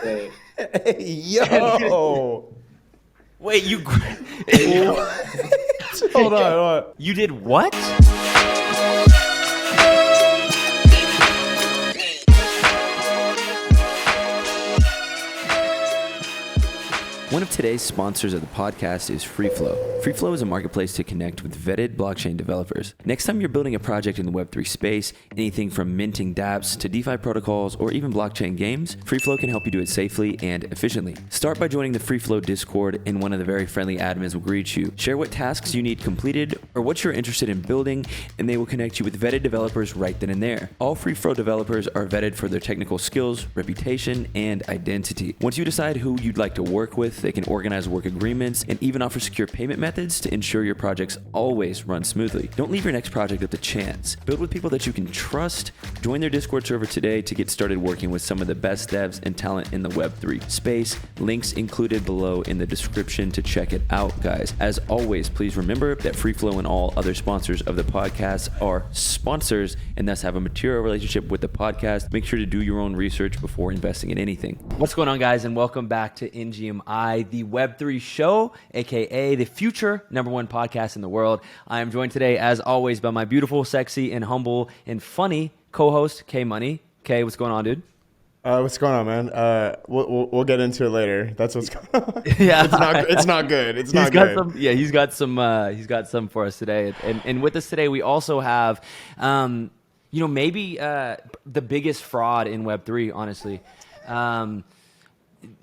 say Yo. Wait, you Hold on. you did what? One of today's sponsors of the podcast is FreeFlow. FreeFlow is a marketplace to connect with vetted blockchain developers. Next time you're building a project in the Web3 space, anything from minting dApps to DeFi protocols or even blockchain games, FreeFlow can help you do it safely and efficiently. Start by joining the FreeFlow Discord, and one of the very friendly admins will greet you. Share what tasks you need completed or what you're interested in building, and they will connect you with vetted developers right then and there. All FreeFlow developers are vetted for their technical skills, reputation, and identity. Once you decide who you'd like to work with, they can organize work agreements and even offer secure payment methods to ensure your projects always run smoothly. Don't leave your next project up to chance. Build with people that you can trust. Join their Discord server today to get started working with some of the best devs and talent in the Web3 space. Links included below in the description to check it out, guys. As always, please remember that FreeFlow and all other sponsors of the podcast are sponsors and thus have a material relationship with the podcast. Make sure to do your own research before investing in anything. What's going on, guys, and welcome back to NGMI, the Web3 show, aka the future #1 podcast in the world. I am joined today, as always, by my beautiful, sexy, and humble and funny co-host, K Money. K, what's going on, dude? What's going on, man? We'll get into it later. That's what's going on. Yeah, it's not good. It's not good. He's got some for us today. And with us today, we also have, maybe the biggest fraud in Web3, honestly.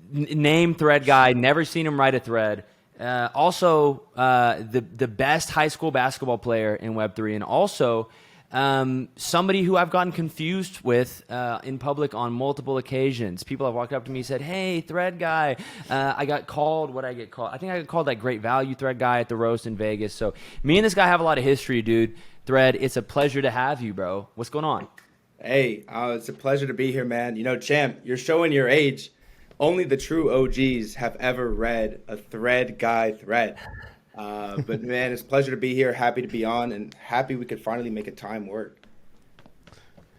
Name Threadguy, never seen him write a thread. Also, the best high school basketball player in Web3, and also somebody who I've gotten confused with in public on multiple occasions. People have walked up to me and said, "Hey, Threadguy, I got called." What I get called? I think I got called like Great Value Threadguy at the roast in Vegas. So me and this guy have a lot of history, dude. Thread, it's a pleasure to have you, bro. What's going on? Hey, it's a pleasure to be here, man. You know, champ, you're showing your age. Only the true OGs have ever read a Threadguy thread. But man, it's a pleasure to be here. Happy to be on, and happy we could finally make a time work.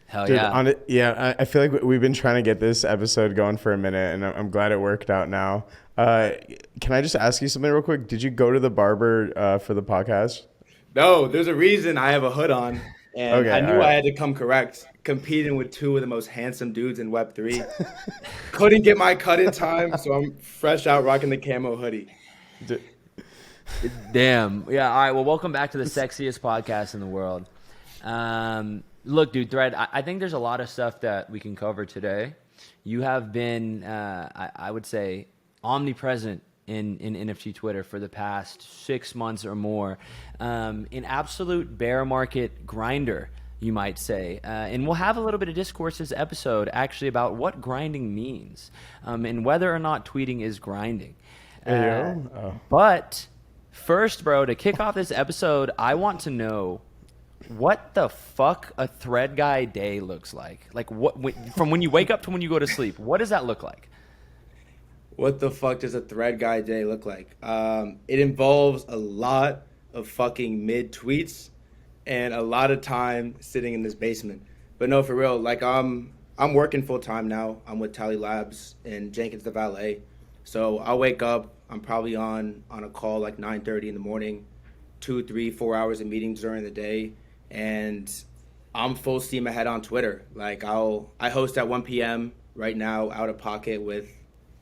Hell Dude, yeah. I feel like we've been trying to get this episode going for a minute, and I'm glad it worked out now. Can I just ask you something real quick? Did you go to the barber for the podcast? No, there's a reason I have a hood on. And Okay, I knew right. I had to come correct, competing with two of the most handsome dudes in Web3. Couldn't get my cut in time, so I'm fresh out rocking the camo hoodie. Damn. Yeah. All right. Well, welcome back to the sexiest podcast in the world. Look, dude, Thread, I think there's a lot of stuff that we can cover today. You have been, I would say, omnipresent in NFT Twitter for the past 6 months or more. An absolute bear market grinder, you might say. And we'll have a little bit of discourse this episode actually about what grinding means and whether or not tweeting is grinding. But first, bro, to kick off this episode, I want to know what the fuck a Threadguy day looks like. Like, from when you wake up to when you go to sleep, what does that look like? What the fuck does a Threadguy day look like? It involves a lot of fucking mid tweets and a lot of time sitting in this basement. But no, for real, like I'm working full time now. I'm with Tally Labs and Jenkins the valet. So I'll wake up. I'm probably on a call like 9:30 in the morning, 2, 3, 4 hours of meetings during the day, and I'm full steam ahead on Twitter. Like I host at 1 p.m. right now, out of pocket with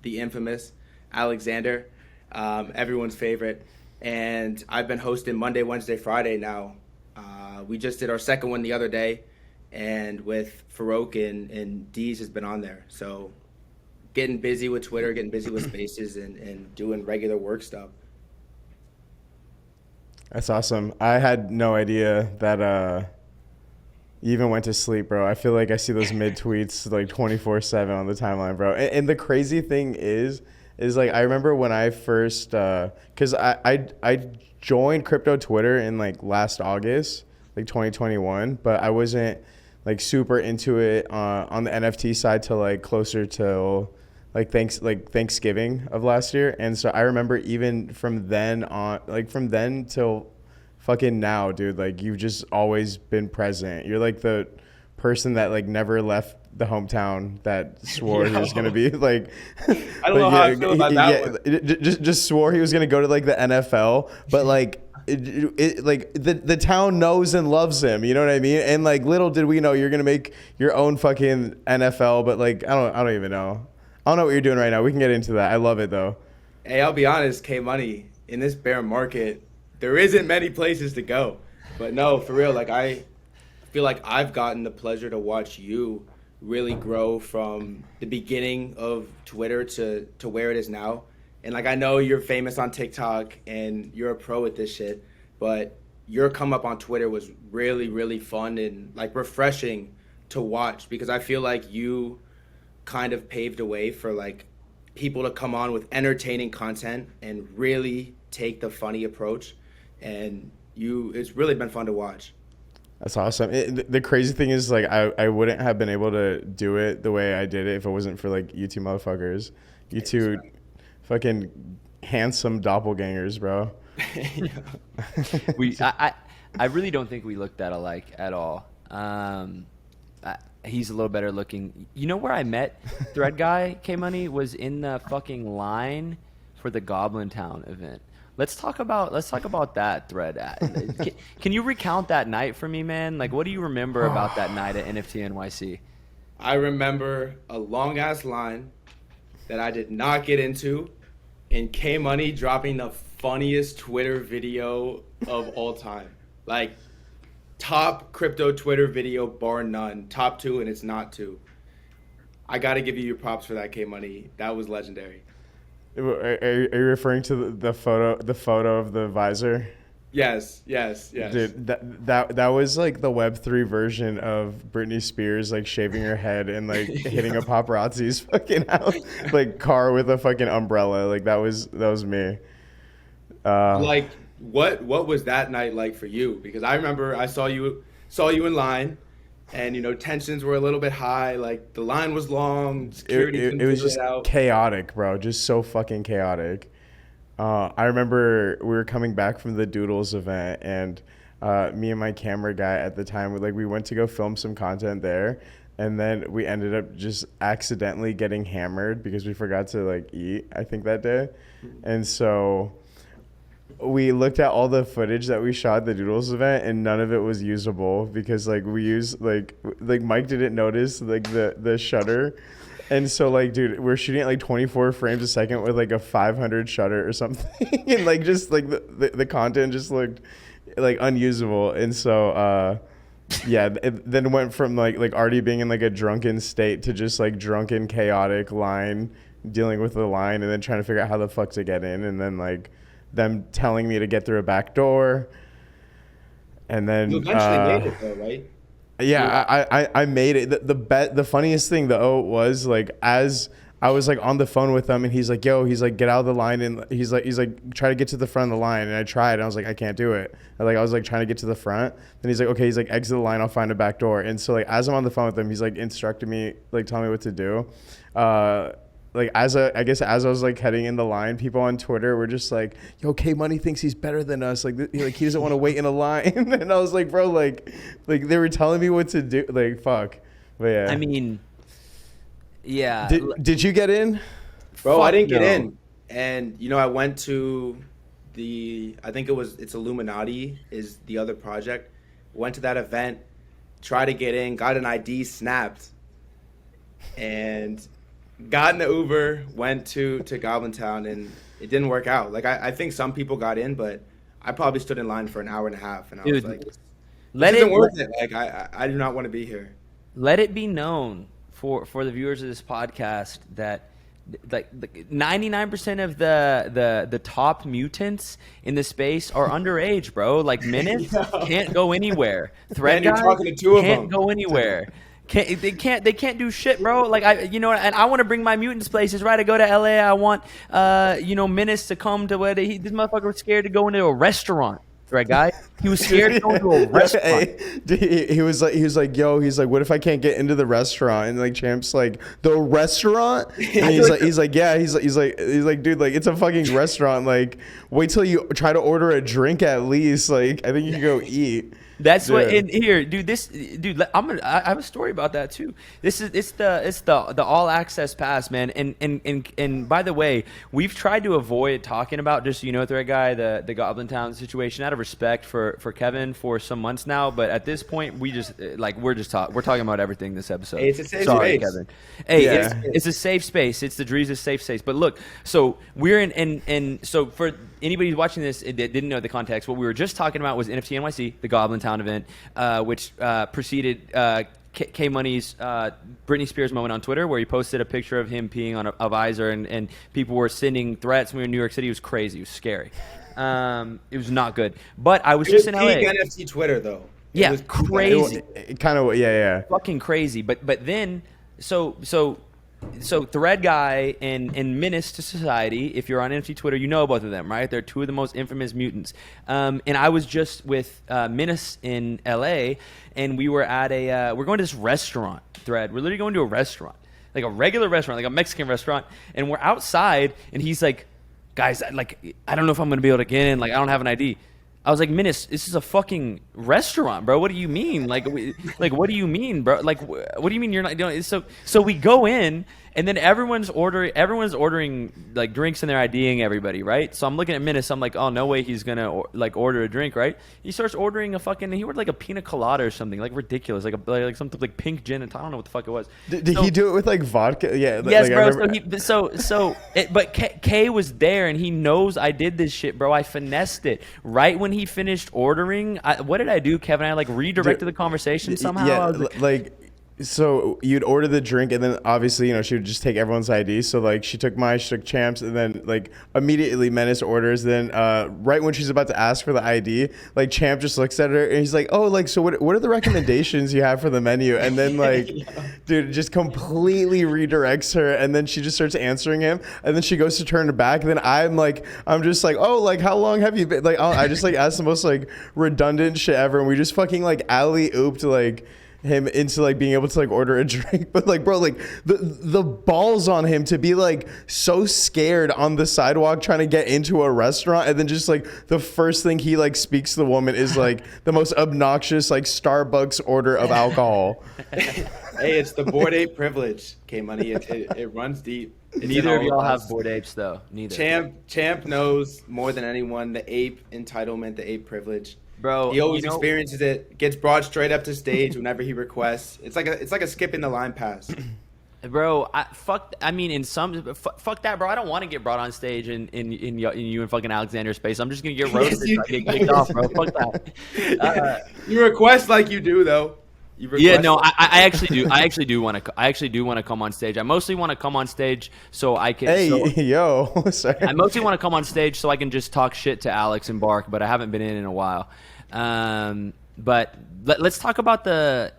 the infamous Alexander, everyone's favorite. And I've been hosting Monday, Wednesday, Friday now. We just did our second one the other day, and with Farouk and Deez has been on there. So getting busy with Twitter, getting busy with spaces, and doing regular work stuff. That's awesome. I had no idea that you even went to sleep, bro. I feel like I see those mid tweets like 24/7 on the timeline, bro. And the crazy thing is like I remember when I first, cause I joined crypto Twitter in like last August, like 2021, but I wasn't like super into it on the NFT side till like closer to like Thanksgiving of last year. And so I remember even from then on, like from then till fucking now, dude, like you've just always been present. You're like the person that like never left the hometown that swore he was gonna be like. I don't know how I feel about that one. Just swore he was gonna go to like the NFL, but like. Like the town knows and loves him, you know what I mean? And like little did we know you're gonna make your own fucking NFL, but like I don't even know. I don't know what you're doing right now. We can get into that. I love it though. Hey, I'll be honest, K Money, in this bear market, there isn't many places to go. But no, for real, like I feel like I've gotten the pleasure to watch you really grow from the beginning of Twitter to where it is now. And like I know you're famous on TikTok and you're a pro at this shit, but your come up on Twitter was really, really fun and like refreshing to watch, because I feel like you kind of paved a way for like people to come on with entertaining content and really take the funny approach. And it's really been fun to watch. That's awesome. The crazy thing is like I wouldn't have been able to do it the way I did it if it wasn't for like you two motherfuckers. You two fucking handsome doppelgangers, bro. I really don't think we look that alike at all. He's a little better looking. You know where I met Threadguy, K-Money, was in the fucking line for the Goblin Town event. Let's talk about that, Thread. Can you recount that night for me, man? Like, what do you remember about that night at NFT NYC? I remember a long ass line that I did not get into, and K Money dropping the funniest Twitter video of all time. Like, top crypto Twitter video bar none. Top 2, and it's not 2. I gotta give you your props for that, K Money. That was legendary. Are you referring to the photo of the visor? Yes. Dude, that was like the Web3 version of Britney Spears like shaving her head and like hitting a paparazzi's fucking house, like car with a fucking umbrella. Like that was me. Like what was that night like for you? Because I remember I saw you in line, and you know tensions were a little bit high. Like the line was long. Security it was just chaotic, bro. Just so fucking chaotic. I remember we were coming back from the Doodles event, and me and my camera guy at the time, we went to go film some content there, and then we ended up just accidentally getting hammered because we forgot to like eat, I think, that day. And so we looked at all the footage that we shot at the Doodles event, and none of it was usable because like we used like Mike didn't notice like the shutter. And so, like, dude, we're shooting at like 24 frames a second with like a 500 shutter or something, and like just like the content just looked like unusable. And so, yeah, it then went from like already being in like a drunken state to just like drunken, chaotic line, dealing with the line, and then trying to figure out how the fuck to get in, and then like them telling me to get through a back door, and then you eventually made it though, right? Yeah, I made it. The funniest thing though was like as I was like on the phone with him, and he's like, "Yo," he's like, "Get out of the line," and he's like, "Try to get to the front of the line." And I tried, and I was like, "I can't do it." And, like I was like trying to get to the front. Then he's like, "Okay," he's like, "Exit the line. I'll find a back door." And so like as I'm on the phone with him, he's like instructing me, like telling me what to do. Like I guess as I was like heading in the line, people on Twitter were just like, "Yo, K Money thinks he's better than us. Like he doesn't want to wait in a line." And I was like, "Bro, like they were telling me what to do. Like fuck." But yeah. I mean, yeah. Did you get in? Bro, I didn't get in. And you know, I went to I think it's Illuminati is the other project. Went to that event, tried to get in, got an ID snapped, and got in the Uber, went to Goblin Town, and it didn't work out. Like I think some people got in, but I probably stood in line for an hour and a half, and I was like, "This isn't worth it." Like I do not want to be here. Let it be known for the viewers of this podcast that like 99% of the top mutants in the space are underage, bro. Like Menace can't go anywhere. Threadguy can't go anywhere. They can't do shit, bro. Like and I want to bring my mutants places, right? I go to LA. I want Menace to come to where this motherfucker was scared to go into a restaurant. Right, guy? He was scared to go into a restaurant. He was like, "Yo," he's like, "What if I can't get into the restaurant?" And like Champ's like, "The restaurant?" And he's like, "Yeah." He's like, "Dude, like it's a fucking restaurant. Like, wait till you try to order a drink at least. Like, I think you can go eat." That's what Dude. in here, dude. I have a story about that too. It's the all access pass, man. And by the way, we've tried to avoid talking about, just so you know, Thread Guy, the Goblin Town situation, out of respect for Kevin for some months now. But at this point, we're talking about everything this episode. Hey, it's a safe Sorry, space. Kevin. Hey, Yeah. it's a safe space. It's the Drees' safe space. But look, so we're in, so for anybody who's watching this that didn't know the context, what we were just talking about was NFT NYC, the Goblin Town event, which preceded K Money's Britney Spears moment on Twitter, where he posted a picture of him peeing on a visor, and people were sending threats. We were in New York City. It was crazy. It was scary. It was not good. But I was just in LA. Peak NFT Twitter though. Yeah, was crazy. Kind of, yeah. Fucking crazy. But then so Threadguy and Menace to Society, if you're on NFT Twitter, you know both of them, right? They're two of the most infamous mutants. And I was just with Menace in LA, and we were at we're going to this restaurant, Thread. We're literally going to a restaurant, like a regular restaurant, like a Mexican restaurant, and we're outside, and he's like, guys, I don't know if I'm going to be able to get in. Like, I don't have an ID. I was like, Menace, this is a fucking restaurant, bro. What do you mean? Like, what do you mean, bro? Like, what do you mean you're not doing it? So we go in, and then everyone's ordering like drinks, and they're IDing everybody, right? So I'm looking at Menace. I'm like, oh, no way he's gonna order a drink, right? He starts ordering he ordered like a pina colada or something, like ridiculous, like something like pink gin and I don't know what the fuck it was. Did he do it with like vodka? Yeah. Yes, bro. But Kay was there, and he knows I did this shit, bro. I finessed it right when he finished ordering. What did I do, Kevin? I redirected the conversation somehow. Yeah, so you'd order the drink, and then obviously, she would just take everyone's ID. So like she took mine, she took Champ's, and then like immediately Menace orders. Then right when she's about to ask for the ID, like Champ just looks at her and he's like, "Oh, like so what are the recommendations you have for the menu?" And then like, dude, just completely redirects her, and then she just starts answering him, and then she goes to turn back, and then I'm just like, "Oh, like how long have you been?" Like I just like asked the most like redundant shit ever, and we just fucking like alley-ooped like him into like being able to like order a drink. But like, bro, like the balls on him to be like so scared on the sidewalk trying to get into a restaurant, and then just like the first thing he like speaks to the woman is like the most obnoxious like Starbucks order of alcohol. Hey, it's the Bored Ape privilege, K Money. It runs deep. It's Neither of in all y'all of have us. Bored Apes, though. Neither. Champ knows more than anyone the ape entitlement, the ape privilege. Bro, He always experiences it. Gets brought straight up to stage whenever he requests. It's like a skip in the line pass. Bro, fuck that, bro. I don't want to get brought on stage in you and fucking Alexander's space. I'm just gonna get roasted. you I get kicked off, bro. Fuck that. You request like you do though. Yeah, no, I actually do want to come on stage. I mostly want to come on stage so I can. Hey, yo, sorry. I mostly want to come on stage so I can just talk shit to Alex and Bark, but I haven't been in a while. But let's talk about the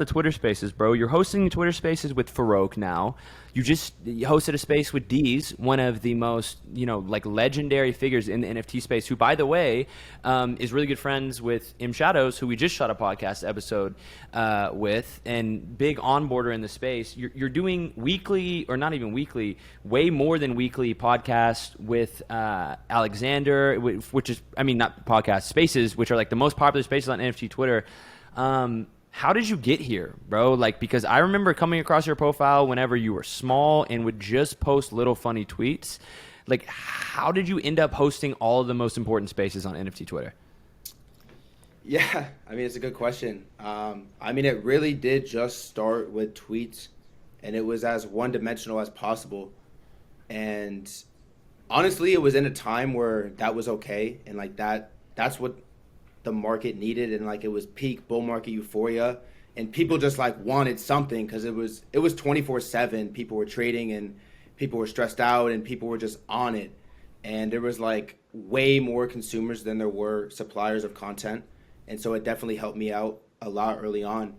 Twitter Spaces, bro. You're hosting Twitter Spaces with Farouk now. You just hosted a space with Deez, one of the most like legendary figures in the NFT space, who, by the way, is really good friends with M Shadows, who we just shot a podcast episode with, and big onboarder in the space. You're doing weekly, or not even weekly, way more than weekly podcasts with Alexander, which is, not podcast spaces, which are like the most popular spaces on NFT Twitter. How did you get here, bro? Like, because I remember coming across your profile whenever you were small and would just post little funny tweets. Like, how did you end up hosting all of the most important spaces on NFT Twitter? Yeah, it's a good question. It really did just start with tweets, and it was as one-dimensional as possible. And honestly, it was in a time where that was okay, and like that's what the market needed, and like it was peak bull market euphoria, and people just like wanted something because it was 24/7. People were trading, and people were stressed out, and people were just on it, and there was like way more consumers than there were suppliers of content, and so it definitely helped me out a lot early on.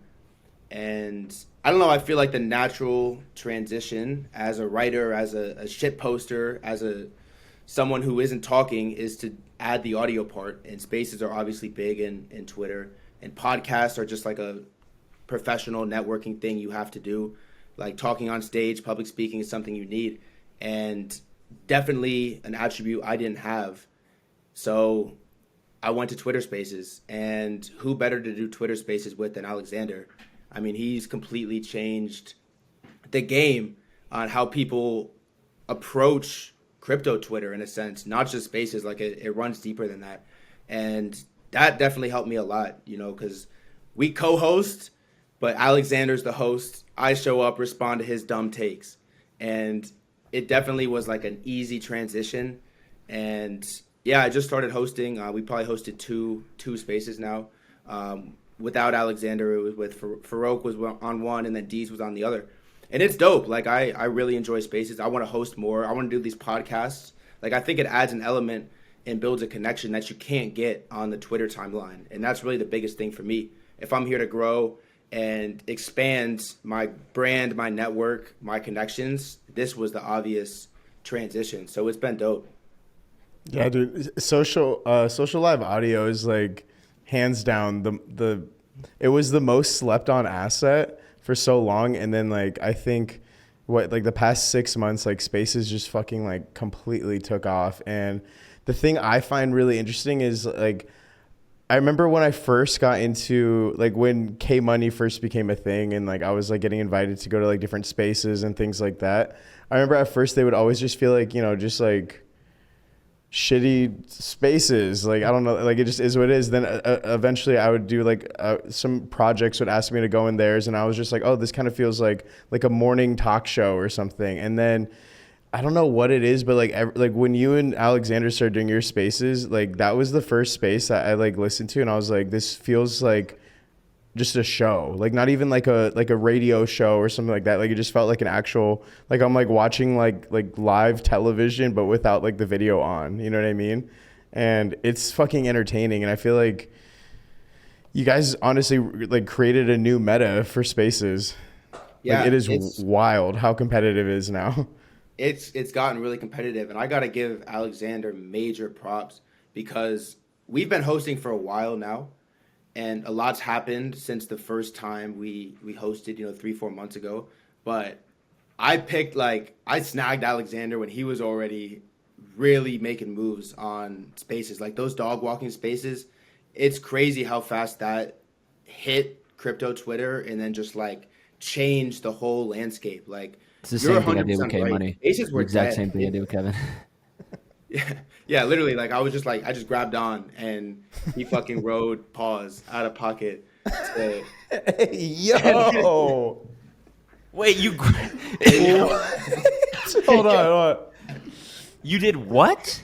And I don't know, I feel like the natural transition as a writer, as a shit poster, as someone who isn't talking, is to add the audio part, and spaces are obviously big in Twitter, and podcasts are just like a professional networking thing you have to do. Like talking on stage, public speaking is something you need, and definitely an attribute I didn't have. So I went to Twitter Spaces, and who better to do Twitter Spaces with than Alexander? I mean, he's completely changed the game on how people approach crypto Twitter in a sense, not just Spaces. Like it runs deeper than that, and that definitely helped me a lot. You know, because we co-host, but Alexander's the host. I show up, respond to his dumb takes, and it definitely was like an easy transition. And yeah, I just started hosting. We probably hosted two spaces now. Without Alexander, it was with Farouk was on one, and then Deez was on the other. And it's dope. Like I really enjoy spaces. I want to host more. I want to do these podcasts. Like I think it adds an element and builds a connection that you can't get on the Twitter timeline. And that's really the biggest thing for me. If I'm here to grow and expand my brand, my network, my connections, this was the obvious transition. So it's been dope. Yeah, dude. Social live audio is like hands down it was the most slept on asset for so long, and then like I think like the past 6 months, like Spaces just fucking like completely took off. And the thing I find really interesting is like I remember when I first got into like when K Money first became a thing, and like I was like getting invited to go to like different spaces and things like that. I remember at first they would always just feel like, you know, just like shitty spaces. Like, I don't know, like it just is what it is. Then eventually I would do like some projects would ask me to go in theirs, and I was just like, oh, this kind of feels like a morning talk show or something. And then I don't know what it is, but like when you and Alexander started doing your spaces, like that was the first space that I like listened to, and I was like, this feels like just a show, like not even like a radio show or something like that. Like it just felt like an actual, like I'm like watching like live television, but without like the video on, you know what I mean? And it's fucking entertaining. And I feel like you guys honestly like created a new meta for spaces. Yeah, like, it is wild how competitive it is now. It's gotten really competitive, and I got to give Alexander major props because we've been hosting for a while now. And a lot's happened since the first time we hosted, 3-4 months ago. But I snagged Alexander when he was already really making moves on spaces. Like those dog walking spaces, it's crazy how fast that hit crypto Twitter and then just like changed the whole landscape. Like it's the same thing I did with K Money. Spaces were exact dead. Same thing I did with Kevin. Yeah, literally, like I just grabbed on and he fucking rode pause out of pocket. Yo, wait, you? Hold on. You did what?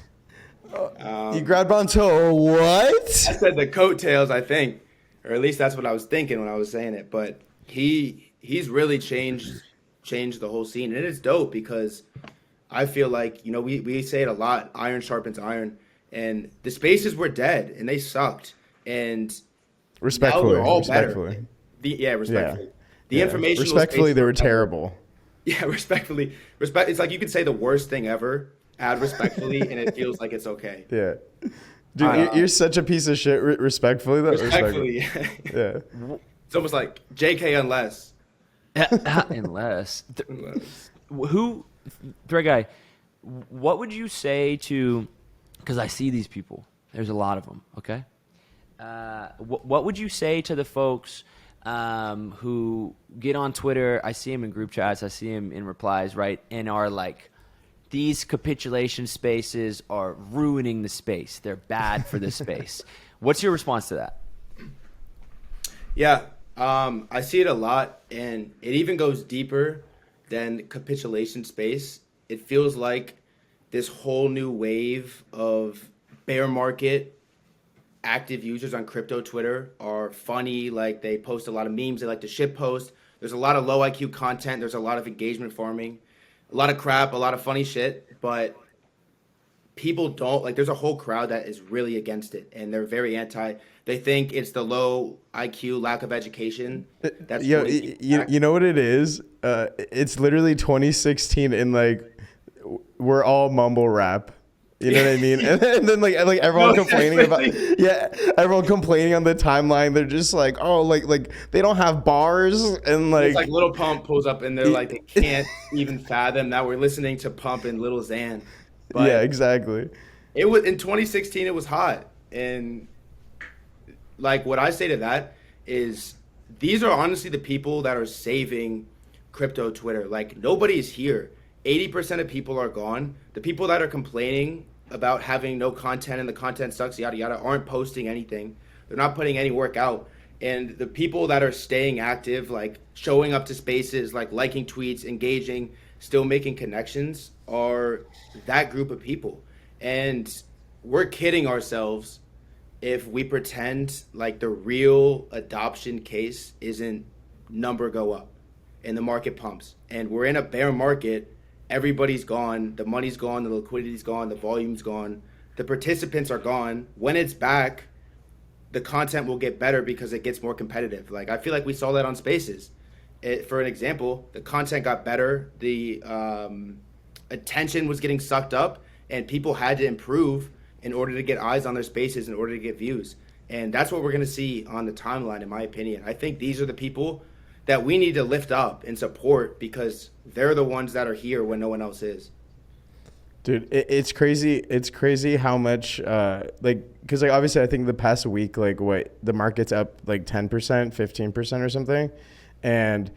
You grabbed onto what? I said the coattails, I think, or at least that's what I was thinking when I was saying it. But he's really changed the whole scene, and it's dope because I feel like, we say it a lot, iron sharpens iron, and the spaces were dead and they sucked. And respectfully, now we're all respectfully. better. Respectfully. The information. Respectfully, they were terrible. Yeah, respectfully. It's like you could say the worst thing ever, add respectfully, and it feels like it's okay. Yeah. Dude, you're such a piece of shit. Respectfully, though. Respectfully. Yeah. It's almost like JK unless. Unless. Who... Threadguy, what would you say to, because I see these people, there's a lot of them, okay? What would you say to the folks who get on Twitter, I see them in group chats, I see them in replies, right, and are like, these capitulation spaces are ruining the space. They're bad for the space. What's your response to that? Yeah, I see it a lot, and it even goes deeper than capitulation space. It feels like this whole new wave of bear market active users on crypto Twitter are funny. Like they post a lot of memes. They like to shit post. There's a lot of low IQ content. There's a lot of engagement farming, a lot of crap, a lot of funny shit. But people don't like. There's a whole crowd that is really against it, and they're very anti. They think it's the low IQ, lack of education. That's you know what it is? It's literally 2016, and like we're all mumble rap. You know what I mean? And then like everyone complaining about everyone complaining on the timeline. They're just like, oh, like they don't have bars, and like it's like Lil Pump pulls up and they're like they can't even fathom that we're listening to Pump and Lil Xan. But yeah, exactly. It was in 2016. It was hot. And like what I say to that is these are honestly the people that are saving crypto Twitter. Like nobody's here. 80% of people are gone. The people that are complaining about having no content and the content sucks, yada yada, aren't posting anything. They're not putting any work out. And the people that are staying active, like showing up to spaces, like liking tweets, engaging, still making connections, are that group of people. And we're kidding ourselves if we pretend like the real adoption case isn't number go up and the market pumps. And we're in a bear market. Everybody's gone. The money's gone. The liquidity's gone. The volume's gone. The participants are gone. When it's back, the content will get better because it gets more competitive. Like I feel like we saw that on Spaces. For an example, the content got better. The attention was getting sucked up, and people had to improve in order to get eyes on their spaces, in order to get views. And that's what we're going to see on the timeline, in my opinion. I think these are the people that we need to lift up and support because they're the ones that are here when no one else is. Dude, it's crazy. It's crazy how much, because like obviously I think the past week, like what the market's up like 10%, 15% or something. And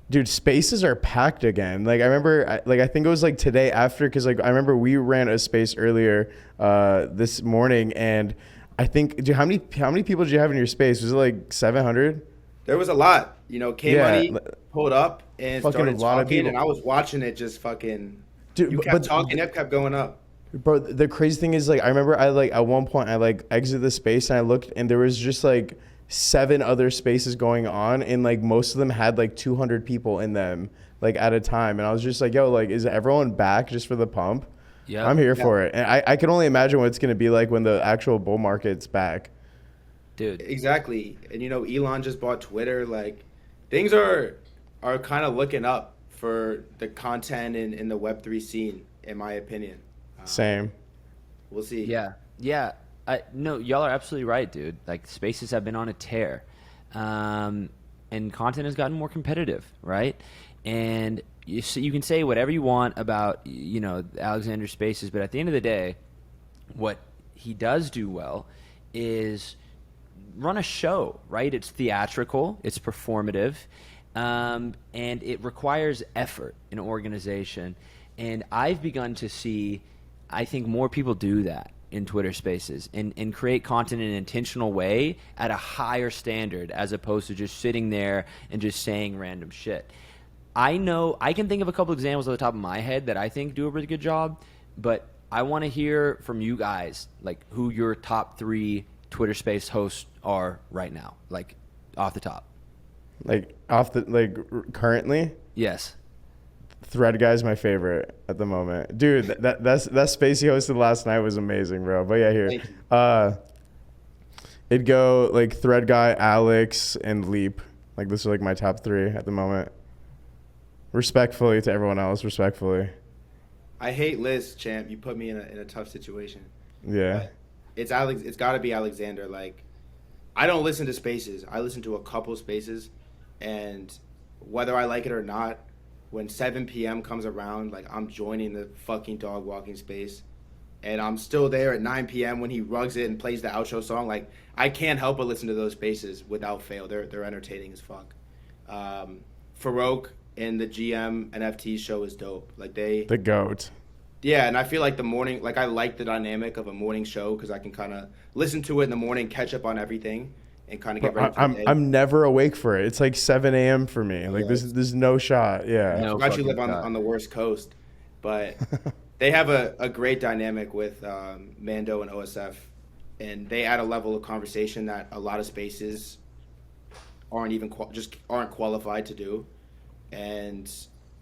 dude, spaces are packed again. Like I remember, I think it was like today after, because like I remember we ran a space earlier this morning, and I think, dude, how many people did you have in your space? Was it like 700? There was a lot. You know, K-Money pulled up and started talking, and I was watching it just fucking. Dude, you kept talking, it kept going up. Bro, the crazy thing is, like, I remember at one point I like exited the space and I looked and there was just like 7 other spaces going on, and like most of them had like 200 people in them like at a time, and I was just like, yo, like, is everyone back just for the pump? Yeah, I'm here for it. And I can only imagine what it's going to be like when the actual bull market's back. Dude, exactly. And you know, Elon just bought Twitter. Like things are kind of looking up for the content in the Web3 scene, in my opinion. Same. We'll see. Yeah. No, y'all are absolutely right, dude. Like spaces have been on a tear, and content has gotten more competitive, right? And you can say whatever you want about, you know, Alexander Spaces, but at the end of the day, what he does do well is run a show, right? It's theatrical, it's performative, and it requires effort in organization. And I've begun to see, I think, more people do that in Twitter Spaces and create content in an intentional way at a higher standard, as opposed to just sitting there and just saying random shit. I know I can think of a couple examples at the top of my head that I think do a really good job, but I want to hear from you guys, like, who your top 3 Twitter Space hosts are right now, like off the top. Currently? Yes. Threadguy is my favorite at the moment, dude. That space he hosted last night was amazing, bro. But yeah, here, it'd go like Threadguy, Alex, and Leap. Like this are like my top 3 at the moment. Respectfully to everyone else, respectfully. I hate Liz, champ. You put me in a tough situation. Yeah. But it's got to be Alexander. Like, I don't listen to spaces. I listen to a couple spaces, and whether I like it or not, when 7 p.m. comes around, like, I'm joining the fucking dog walking space, and I'm still there at 9 p.m. when he rugs it and plays the outro song. Like, I can't help but listen to those spaces without fail. They're entertaining as fuck. Farouk and the GM NFT show is dope. Like, the GOAT. Yeah, and I feel like the morning, like, I like the dynamic of a morning show because I can kind of listen to it in the morning, catch up on everything, and kind of get ready for the day. I'm never awake for it. It's like 7 a.m. for me. Like, there's no shot. Yeah. I forgot you live on the worst coast. But they have a great dynamic with Mando and OSF, and they add a level of conversation that a lot of spaces aren't even aren't qualified to do. And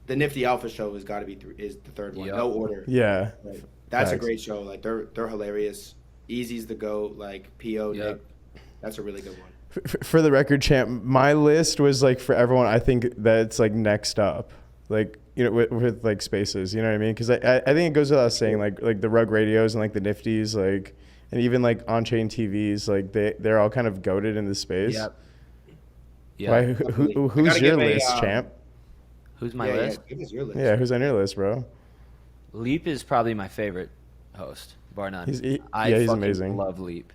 the NFT Alpha show has got to be is the third one. Yep. No order. Yeah. Like, that's a great show. Like, they're hilarious. Easy's the GOAT. Like, P.O. Yep. Nick. That's a really good one. For the record, champ, my list was like for everyone. I think that's like next up, like, you know, with like spaces. You know what I mean? Because I think it goes without saying, like the Rug Radios and like the Nifties, like, and even like on-chain TVs, like they're all kind of goated in the space. Yep. Yeah. Who's your list, champ? Who's my list? Yeah, give us your list. Yeah, who's on your list, bro? Leap is probably my favorite host, bar none. He's I fucking amazing. love Leap.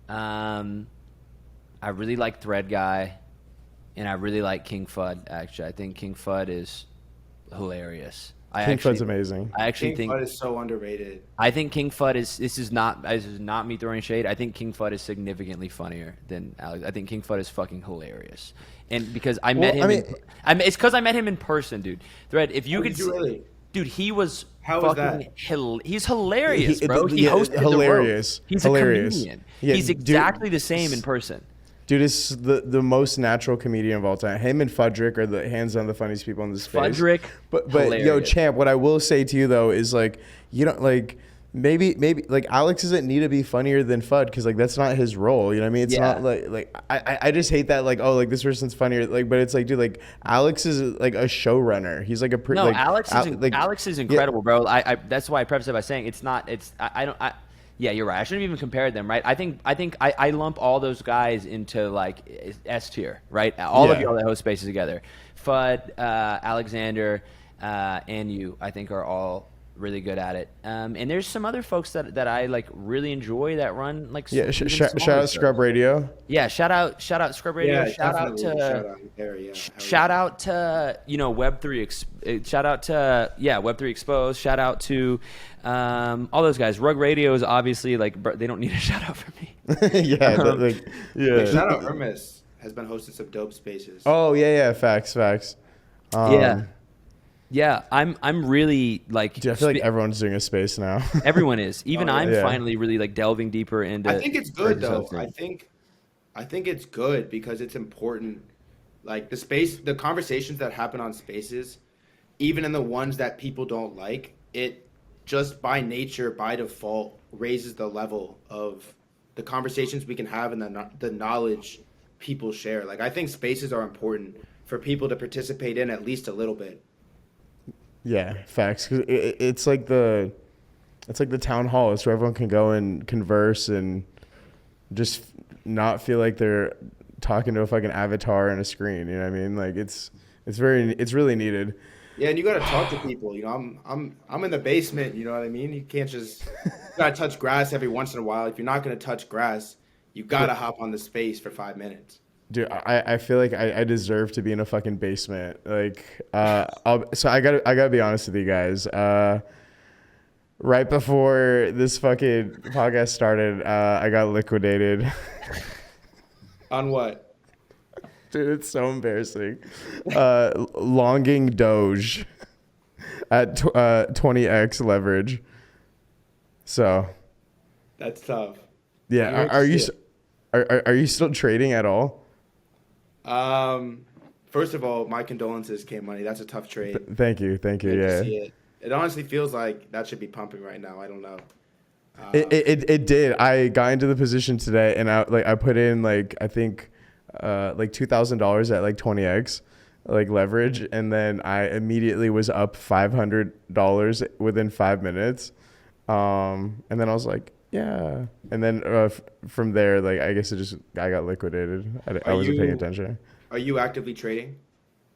I really like Threadguy, and I really like King Fud. Actually, I think King Fud is hilarious. King Fud's amazing. I actually King think Fud is so underrated. I think King Fud is. This is not me throwing shade. I think King Fud is significantly funnier than Alex. I think King Fud is fucking hilarious, and because I met him, it's because I met him in person, dude. Thread, if you could, Really? Dude, he was How was fucking that? he's hilarious, bro. He hosted hilarious. the roast. He's hilarious. a comedian. Yeah, he's exactly the same in person. Dude is the most natural comedian of all time. Him and Fudrick are the hands down the funniest people in this space. Fudrick, but hilarious. Yo, champ, what I will say to you though is like, you don't like maybe like Alex doesn't need to be funnier than Fud because like that's not his role. You know what I mean? It's not like I just hate that like, oh, like this person's funnier, like, but it's like, dude, like Alex is like a showrunner. He's like a Alex is incredible, bro. I that's why I preface it by saying yeah, you're right. I shouldn't even compare them, right? I think I lump all those guys into like S tier, right? All of y'all that host spaces together. Fudd, Alexander, and you, I think, are all really good at it. And there's some other folks that I like really enjoy that run like shout out Scrub Radio. Yeah, shout out Scrub Radio. Yeah, shout out to Web3. Shout out to Web3 Exposed. Shout out to all those guys. Rug Radio is obviously like they don't need a shout out for me. Shout out Hermes has been hosting some dope spaces. Oh yeah, facts. Yeah, I'm really like. Dude, I feel like everyone's doing a space now. Everyone is. Even I'm finally really like delving deeper into. I think it's good though. I think it's good because it's important. Like the conversations that happen on spaces, even in the ones that people don't like, it just by nature, by default, raises the level of the conversations we can have and the knowledge people share. Like I think spaces are important for people to participate in at least a little bit. Yeah, facts. It's like the town hall. It's where everyone can go and converse and just not feel like they're talking to a fucking avatar and a screen. You know what I mean? Like it's really needed. Yeah, and you gotta talk to people. You know, I'm in the basement. You know what I mean? You can't just you gotta touch grass every once in a while. If you're not gonna touch grass, you gotta hop on the space for 5 minutes. Dude, I feel like I deserve to be in a fucking basement. Like, so I gotta be honest with you guys. Right before this fucking podcast started, I got liquidated. On what? Dude, it's so embarrassing. Longing Doge at 20x leverage. So. That's tough. Yeah, are you still trading at all? First of all, my condolences, K-Money. That's a tough trade. Thank you. Good Yeah. to see it honestly feels like that should be pumping right now. I don't know. It did. I got into the position today, and I put in like I think like $2,000 at like 20x like leverage, and then I immediately was up $500 within 5 minutes. And then I was like, yeah. And then from there, like I guess I got liquidated. I wasn't paying attention. Are you actively trading?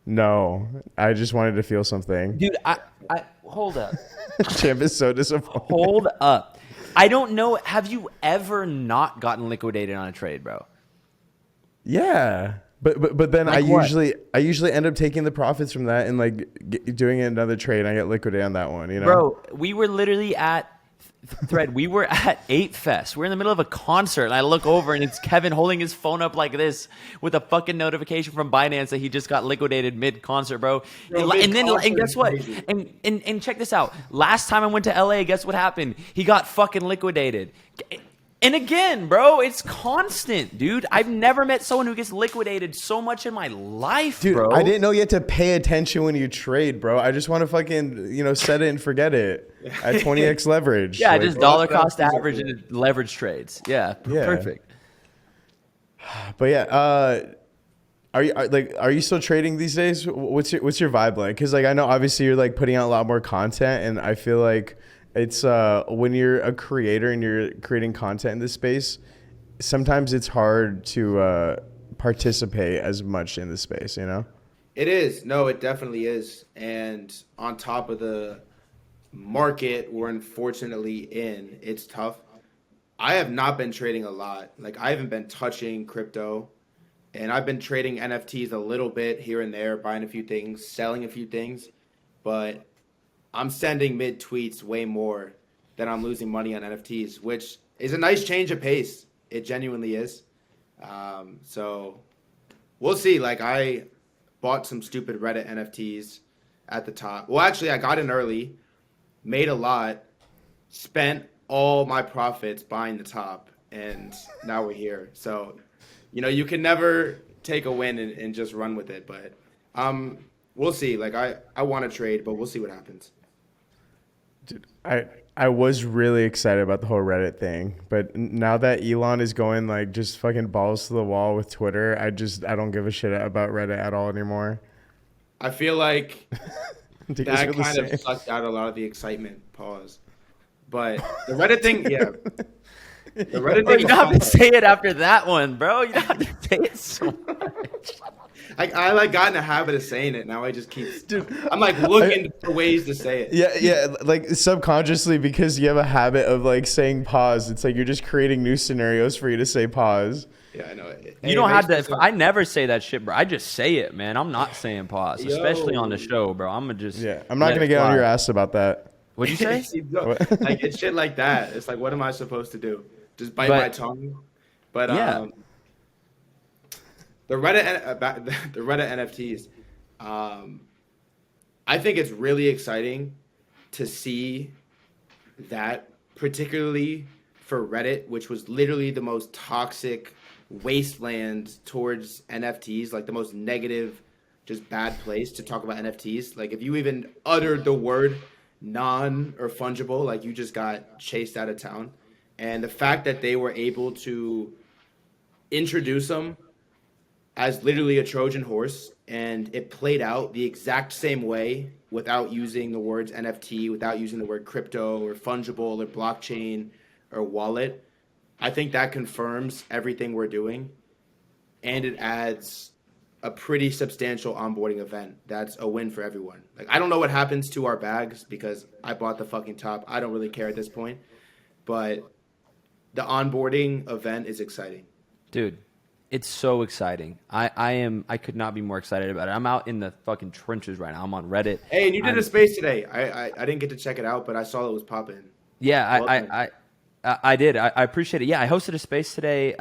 No, I just wanted to feel something. Dude, I hold up. Champ is so disappointed. Hold up. I don't know. Have you ever not gotten liquidated on a trade, bro? Yeah. But then like I usually end up taking the profits from that and like doing another trade. And I get liquidated on that one, you know? Bro, we were literally at Thread. We were at 8 Fest. We're in the middle of a concert, and I look over, and it's Kevin holding his phone up like this with a fucking notification from Binance that he just got liquidated mid-concert, bro. And guess what? And check this out. Last time I went to LA, guess what happened? He got fucking liquidated. And again, bro, it's constant, dude. I've never met someone who gets liquidated so much in my life, dude, bro. I didn't know you had to pay attention when you trade, bro. I just want to fucking, set it and forget it at 20x leverage. Yeah, like, just dollar cost average and leverage trades. Yeah, perfect. But yeah, are you still trading these days? What's your vibe like? Because like I know obviously you're like putting out a lot more content, and I feel like it's when you're a creator and you're creating content in this space, sometimes it's hard to participate as much in the space, you know? It is. No, it definitely is. And on top of the market we're unfortunately in, it's tough. I have not been trading a lot. Like I haven't been touching crypto, and I've been trading NFTs a little bit here and there, buying a few things, selling a few things, but I'm sending mid tweets way more than I'm losing money on NFTs, which is a nice change of pace. It genuinely is. So we'll see. Like I bought some stupid Reddit NFTs at the top. Well, actually, I got in early, made a lot, spent all my profits buying the top, and now we're here. So, you can never take a win and just run with it. But we'll see. Like I want to trade, but we'll see what happens. Dude, I was really excited about the whole Reddit thing, but now that Elon is going like just fucking balls to the wall with Twitter, I don't give a shit about Reddit at all anymore. I feel like Do you guys that feel the kind of same? sucked out a lot of the excitement. Pause. But the Reddit thing, yeah. The Reddit Bro, thing. you don't have to say it after that one, bro. You don't have to say it so much. I like got in a habit of saying it. Now I just keep. Dude, I'm like looking for ways to say it. Yeah, like subconsciously because you have a habit of like saying pause. It's like you're just creating new scenarios for you to say pause. Yeah, I know. You don't have to. I never say that shit, bro. I just say it, man. I'm not saying pause, especially on the show, bro. I'm gonna just. Yeah, I'm not gonna get on your ass about that. What'd you say? Like it's shit like that. It's like, what am I supposed to do? Just bite But- my tongue? But Yeah. the Reddit NFTs, I think it's really exciting to see that, particularly for Reddit, which was literally the most toxic wasteland towards NFTs, like the most negative, just bad place to talk about NFTs. Like if you even uttered the word non or fungible, like you just got chased out of town. And the fact that they were able to introduce them as literally a Trojan horse, and it played out the exact same way without using the words NFT, without using the word crypto or fungible or blockchain or wallet. I think that confirms everything we're doing, and it adds a pretty substantial onboarding event. That's a win for everyone. Like I don't know what happens to our bags because I bought the fucking top. I don't really care at this point, but the onboarding event is exciting. Dude, it's so exciting. I could not be more excited about it. I'm out in the fucking trenches right now. I'm on Reddit. Hey, and you did a space today. I didn't get to check it out, but I saw it was popping. Yeah, I did. I appreciate it. Yeah, I hosted a space today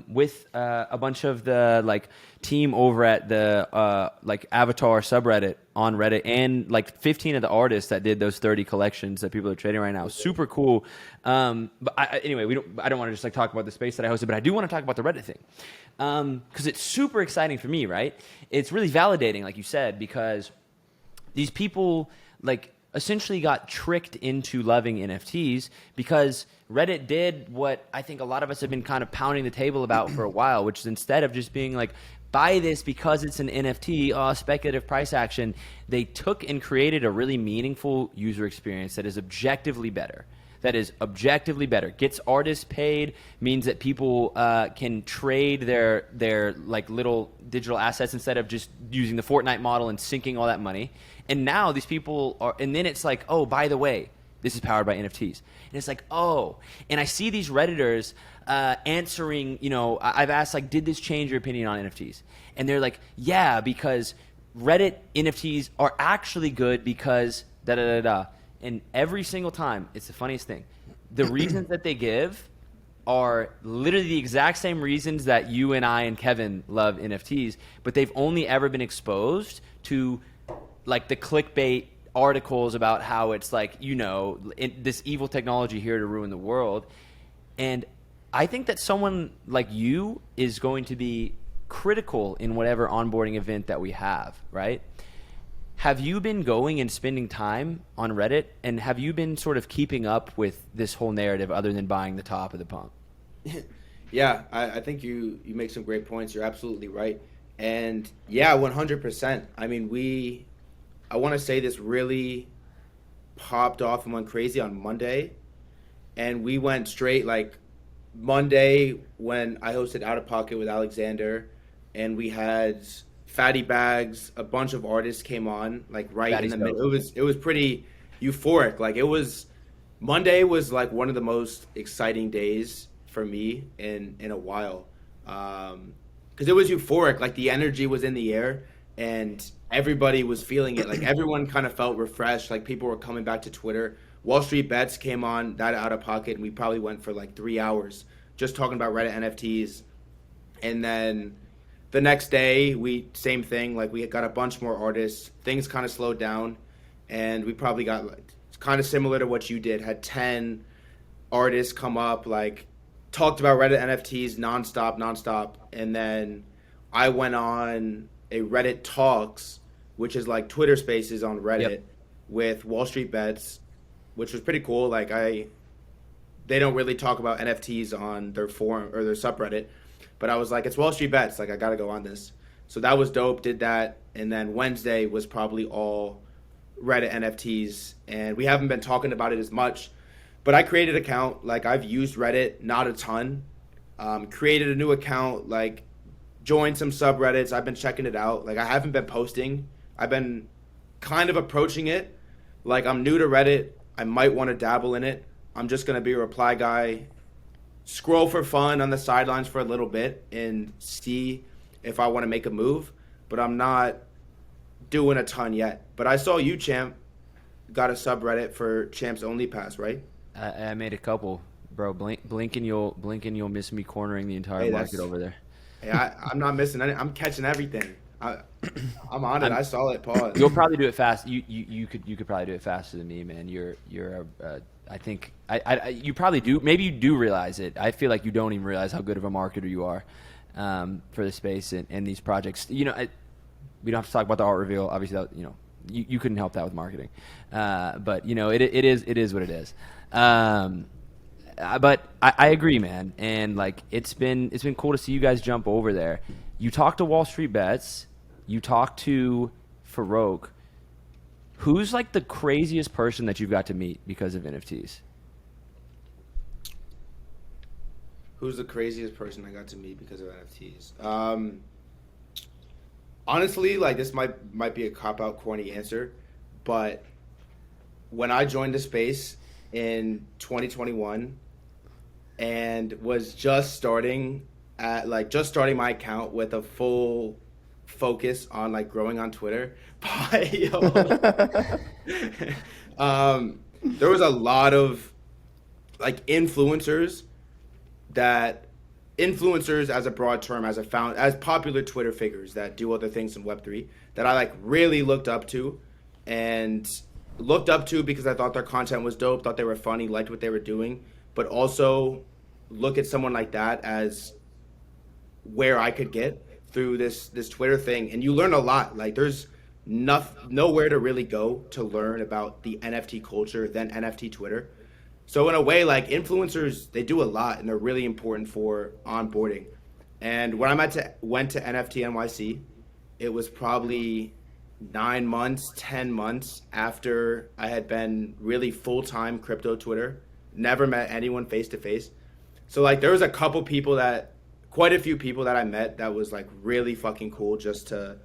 with a bunch of the like team over at the like Avatar subreddit on Reddit, and like 15 of the artists that did those 30 collections that people are trading right now. Super cool. But anyway, I don't want to just like talk about the space that I hosted, but I do want to talk about the Reddit thing because it's super exciting for me. Right? It's really validating, like you said, because these people like essentially got tricked into loving NFTs because Reddit did what I think a lot of us have been kind of pounding the table about for a while, which is instead of just being like, buy this because it's an NFT, speculative price action, they took and created a really meaningful user experience that is objectively better. Gets artists paid, means that people can trade their like little digital assets instead of just using the Fortnite model and sinking all that money. And now these people are, and then it's like, oh, by the way, this is powered by NFTs. And it's like, oh, and I see these Redditors answering, I've asked like, did this change your opinion on NFTs? And they're like, yeah, because Reddit NFTs are actually good because da-da-da-da. And every single time, it's the funniest thing. The reasons that they give are literally the exact same reasons that you and I and Kevin love NFTs, but they've only ever been exposed to like the clickbait articles about how it's like, this evil technology here to ruin the world. And I think that someone like you is going to be critical in whatever onboarding event that we have, right? Have you been going and spending time on Reddit, and have you been sort of keeping up with this whole narrative other than buying the top of the pump? Yeah, I think you make some great points. You're absolutely right. And yeah, 100%. I mean, I want to say this really popped off and went crazy on Monday. And we went straight like Monday when I hosted Out of Pocket with Alexander, and we had Fatty Bags, a bunch of artists came on like right Fatty's in the dope. middle. It was pretty euphoric. Like Monday was like one of the most exciting days for me in a while, because it was euphoric. Like the energy was in the air, and everybody was feeling it. Like everyone kind of felt refreshed. Like people were coming back to Twitter. Wall Street Bets came on that out of pocket, and we probably went for like 3 hours just talking about Reddit NFTs. And then the next day, same thing. Like we got a bunch more artists. Things kind of slowed down, and we probably got like kind of similar to what you did. Had 10 artists come up, like talked about Reddit NFTs nonstop, and then I went on a Reddit Talks, which is like Twitter Spaces on Reddit with Wall Street Bets, which was pretty cool. Like they don't really talk about NFTs on their forum or their subreddit, but I was like, it's Wall Street Bets, like I gotta go on this. So that was dope, did that, and then Wednesday was probably all Reddit NFTs, and we haven't been talking about it as much, but I created an account. Like I've used Reddit, not a ton, created a new account, like joined some subreddits. I've been checking it out. Like I haven't been posting. I've been kind of approaching it. Like I'm new to Reddit. I might want to dabble in it. I'm just going to be a reply guy, scroll for fun on the sidelines for a little bit and see if I want to make a move, but I'm not doing a ton yet. But I saw you, Champ, got a subreddit for Champ's Only Pass, right? I made a couple, bro. Blink and you'll miss me cornering the entire market over there. Hey, I'm not missing any. I'm catching everything. I'm on it. I saw it. Pause. You'll probably do it fast. You could probably do it faster than me, man. I think you probably do. Maybe you do realize it. I feel like you don't even realize how good of a marketer you are for the space and these projects. You know, we don't have to talk about the art reveal. Obviously, that, you know, you couldn't help that with marketing. But you know, it is what it is. But I agree, man. And like it's been cool to see you guys jump over there. You talked to Wall Street Bets. You talked to Farouk. Who's like the craziest person that you've got to meet because of NFTs? Who's the craziest person I got to meet because of NFTs? Honestly, like this might be a cop-out, corny answer, but when I joined the space in 2021 and was just starting my account with a full focus on like growing on Twitter, there was a lot of like influencers as a broad term, as popular Twitter figures that do other things in Web3 that I like really looked up to because I thought their content was dope, thought they were funny, liked what they were doing, but also look at someone like that as where I could get through this Twitter thing. And you learn a lot. Like there's nowhere to really go to learn about the NFT culture than NFT Twitter. So in a way, like influencers, they do a lot and they're really important for onboarding. And when I went to NFT NYC, it was probably 9 months, 10 months after I had been really full-time crypto Twitter, never met anyone face to face. So like there was quite a few people that I met that was like really fucking cool just to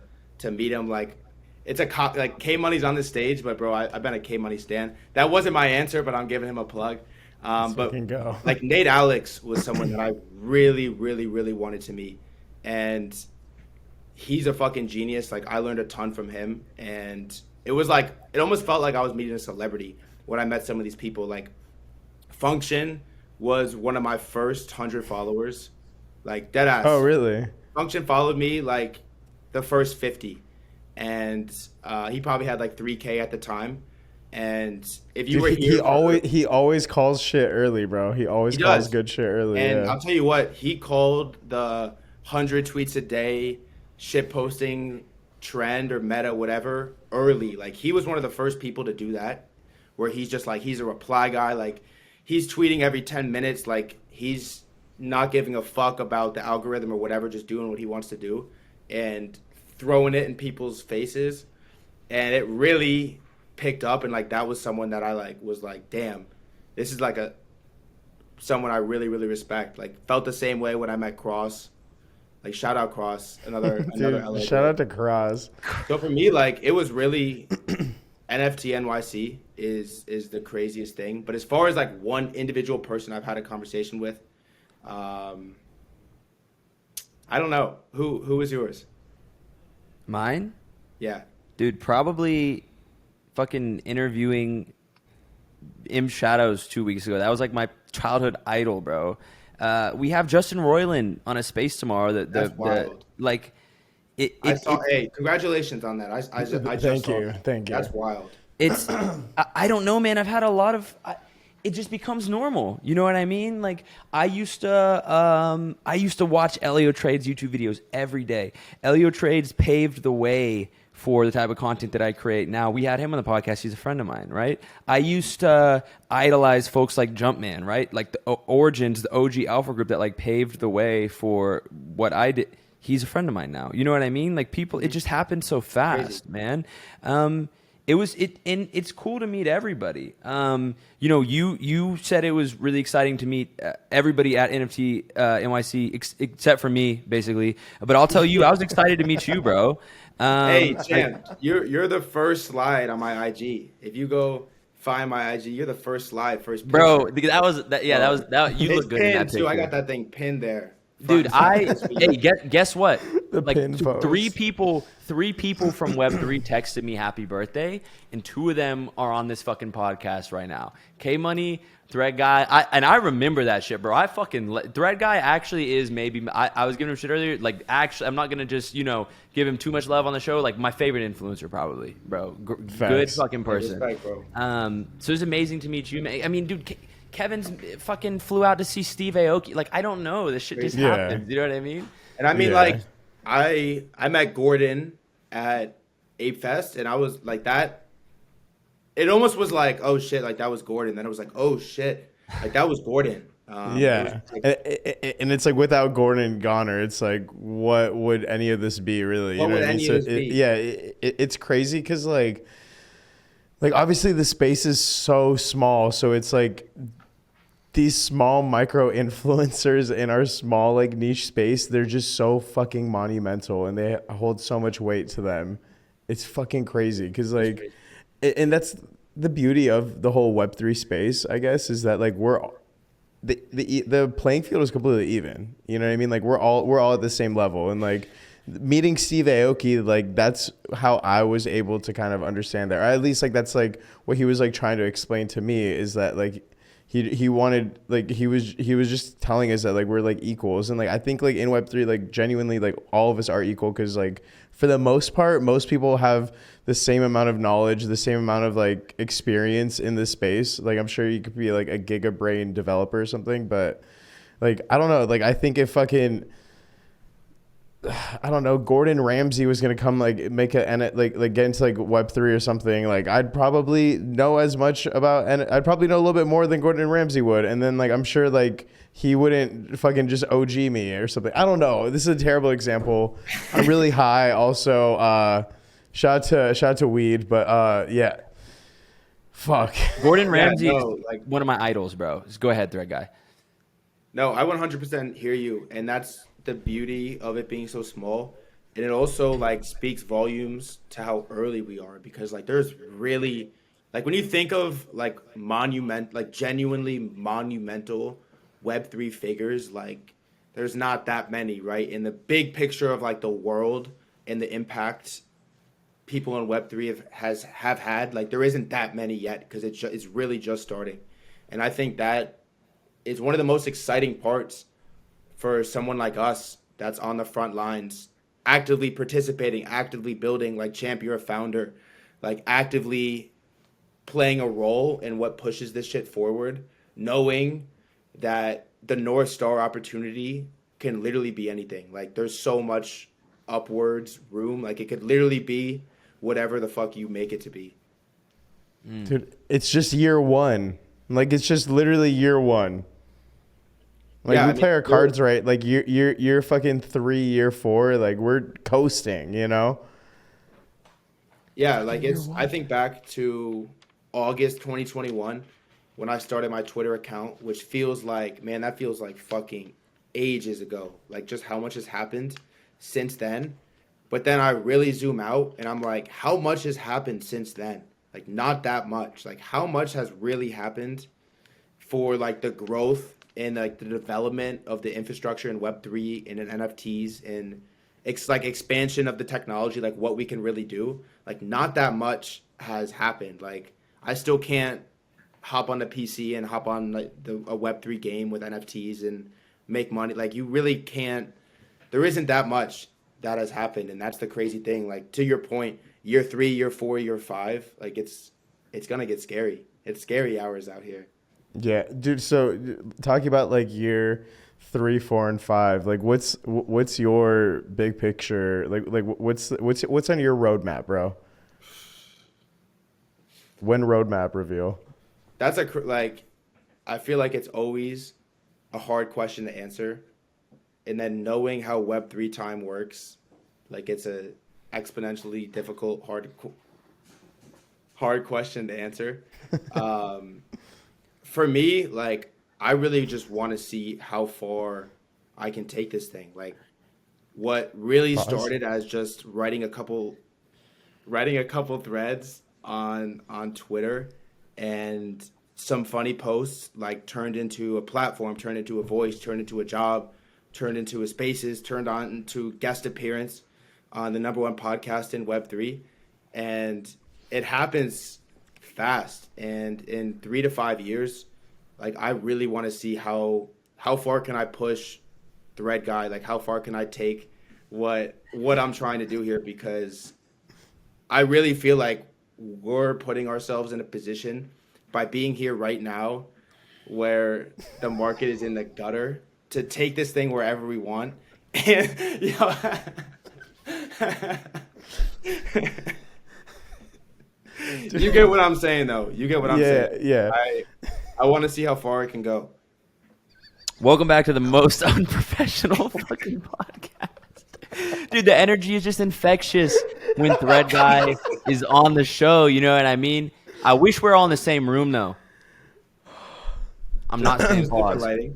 meet them. Like it's like K Money's on the stage, but bro, I've been a K Money stan. That wasn't my answer, but I'm giving him a plug. But go. Like Nate Alex was someone that I really, really, really wanted to meet, and he's a fucking genius. Like I learned a ton from him, and it almost felt like I was meeting a celebrity when I met some of these people. Like Function was one of my first 100 followers, like deadass. Oh really? Function followed me like the first 50, and he probably had like 3K at the time. And if you were here, he always calls shit early, bro. He always calls good shit early. And I'll tell you what, he called the 100 tweets a day shit posting trend or meta, whatever, early. Like he was one of the first people to do that, where he's just like, he's a reply guy. Like he's tweeting every 10 minutes. Like he's not giving a fuck about the algorithm or whatever, just doing what he wants to do and throwing it in people's faces. And it really picked up, and like that was someone that I like was like, damn, this is like someone I really, really respect. Like felt the same way when I met Cross. Like shout out Cross, another Dude, LA shout out to Cross. So for me, like it was really NFT NYC is the craziest thing. But as far as like one individual person I've had a conversation with, I don't know. Who was yours? Mine? Yeah. Dude, probably fucking interviewing M Shadows 2 weeks ago. That was like my childhood idol, bro. We have Justin Roiland on a space tomorrow. That's wild. Like I saw. Hey, congratulations on that. I just Thank saw you. that. Thank you. That's wild. it's I don't know, man. I've had a lot of it just becomes normal. You know what I mean? Like I used to watch Elio Trade's YouTube videos every day. Elio Trade's paved the way for the type of content that I create now. We had him on the podcast. He's a friend of mine, right? I used to idolize folks like Jumpman, right? Like the Origins, the OG Alpha group that like paved the way for what I did. He's a friend of mine now. You know what I mean? Like people, it just happened so fast, man. It's cool to meet everybody. You know, you said it was really exciting to meet everybody at NFT NYC except for me, basically. But I'll tell you, I was excited to meet you, bro. Hey, champ, you're the first slide on my IG. If you go find my IG, you're the first slide, first picture. Bro, that was you It's look good in that pinned too. picture. I got that thing pinned there. Dude, hey, guess what? The Like pin pose. three people from Web3 texted me happy birthday, and 2 of them are on this fucking podcast right now. K Money, Threadguy, I remember that shit, bro. Threadguy actually is maybe I was giving him shit earlier. Like actually, I'm not gonna just give him too much love on the show. Like my favorite influencer, probably, bro. Good fucking person. Respect, bro. So it's amazing to meet you, man. I mean, dude. Kevin's fucking flew out to see Steve Aoki. Like, I don't know. This shit just happens. You know what I mean? And I mean, Yeah. like, I met Gordon at Ape Fest, and I was like that. It almost was like, oh shit, like that was Gordon. Then it was like, oh shit, like that was Gordon. Yeah, and it's like without Gordon Goner, it's like what would any of this be really? What would I mean? any So of this be? yeah, it's crazy because like obviously the space is so small, so it's like these small micro influencers in our small like niche space, they're just so fucking monumental and they hold so much weight to them. It's fucking crazy because like, and that's the beauty of the whole Web3 space, I guess, is that like the playing field is completely even. You know what I mean? Like we're all at the same level, and like meeting Steve Aoki, like that's how I was able to kind of understand that, or at least like that's like what he was like trying to explain to me, is that like he wanted, like he was just telling us that like we're like equals, and like I think like in Web3 like genuinely like all of us are equal, because like for the most part most people have the same amount of knowledge, the same amount of like experience in this space. Like I'm sure you could be like a gigabrain developer or something, but like I don't know, like I think if fucking I don't know, Gordon Ramsay was gonna come like make like get into like Web3 or something, like I'd probably know as much about, and I'd probably know a little bit more than Gordon Ramsay would, and then like I'm sure like he wouldn't fucking just OG me or something. I don't know. This is a terrible example. I'm really high. Also, shout out to weed, but yeah. Fuck. Gordon Ramsay, like one of my idols, bro. Just go ahead, Threadguy. No, I 100% hear you, and that's the beauty of it being so small. And it also like speaks volumes to how early we are, because like there's really, like when you think of like genuinely monumental Web3 figures, like there's not that many, right? In the big picture of like the world and the impact people in Web3 have had, like there isn't that many yet, because it's really just starting. And I think that is one of the most exciting parts for someone like us that's on the front lines, actively participating, actively building, like Champ, you're a founder, like actively playing a role in what pushes this shit forward, knowing that the North Star opportunity can literally be anything. Like there's so much upwards room, like it could literally be whatever the fuck you make it to be. Dude, it's just year one. Like it's just literally year one. Like Yeah, we I mean, play our cards right. Like you're fucking 3, year 4. Like we're coasting, you know. Yeah, like I think back to August 2021 when I started my Twitter account, which feels like, man, that feels like fucking ages ago. Like just how much has happened since then. But then I really zoom out and I'm like, how much has happened since then? Like not that much. Like how much has really happened for like the growth in like the development of the infrastructure in Web3 and in NFTs and it's like expansion of the technology, like what we can really do, like not that much has happened. Like I still can't hop on the PC and hop on like a Web3 game with NFTs and make money. Like you really can't. There isn't that much that has happened, and that's the crazy thing. Like to your point, year 3, year 4, year 5, like it's gonna get scary. It's scary hours out here. Yeah, dude. So talking about like year 3, 4, and 5, like what's your big picture? Like what's on your roadmap, bro? When roadmap reveal? That's like, I feel like it's always a hard question to answer, and then knowing how Web3 time works, like it's a exponentially difficult, hard question to answer. For me, like I really just want to see how far I can take this thing. Like what really started as just writing a couple threads on Twitter and some funny posts like turned into a platform, turned into a voice, turned into a job, turned into a spaces, turned on into guest appearance on the #1 podcast in Web3. And it happens fast. And in 3 to 5 years, like I really want to see how far can I push Threadguy? Like how far can I take what I'm trying to do here? Because I really feel like we're putting ourselves in a position by being here right now where the market is in the gutter to take this thing wherever we want. And, you know, you get what I'm saying, though. You get what I'm saying. Yeah. I want to see how far it can go. Welcome back to the most unprofessional fucking podcast. Dude, the energy is just infectious when Threadguy is on the show, you know what I mean? I wish we were all in the same room, though. I'm not saying pause. Sorry.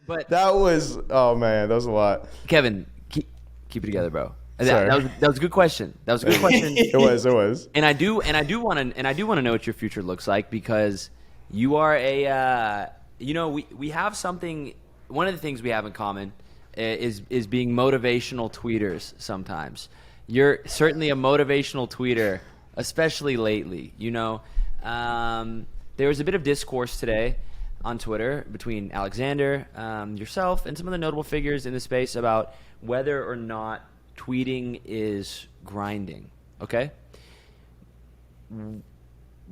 But That was, oh man, that was a lot. Kevin, keep it together, bro. Sorry. That was a good question. That was a good question. It was. And I do want to know what your future looks like, because you are we have something. One of the things we have in common is being motivational tweeters. Sometimes you're certainly a motivational tweeter, especially lately. You know, there was a bit of discourse today on Twitter between Alexander, yourself, and some of the notable figures in the space about whether or not tweeting is grinding. Okay?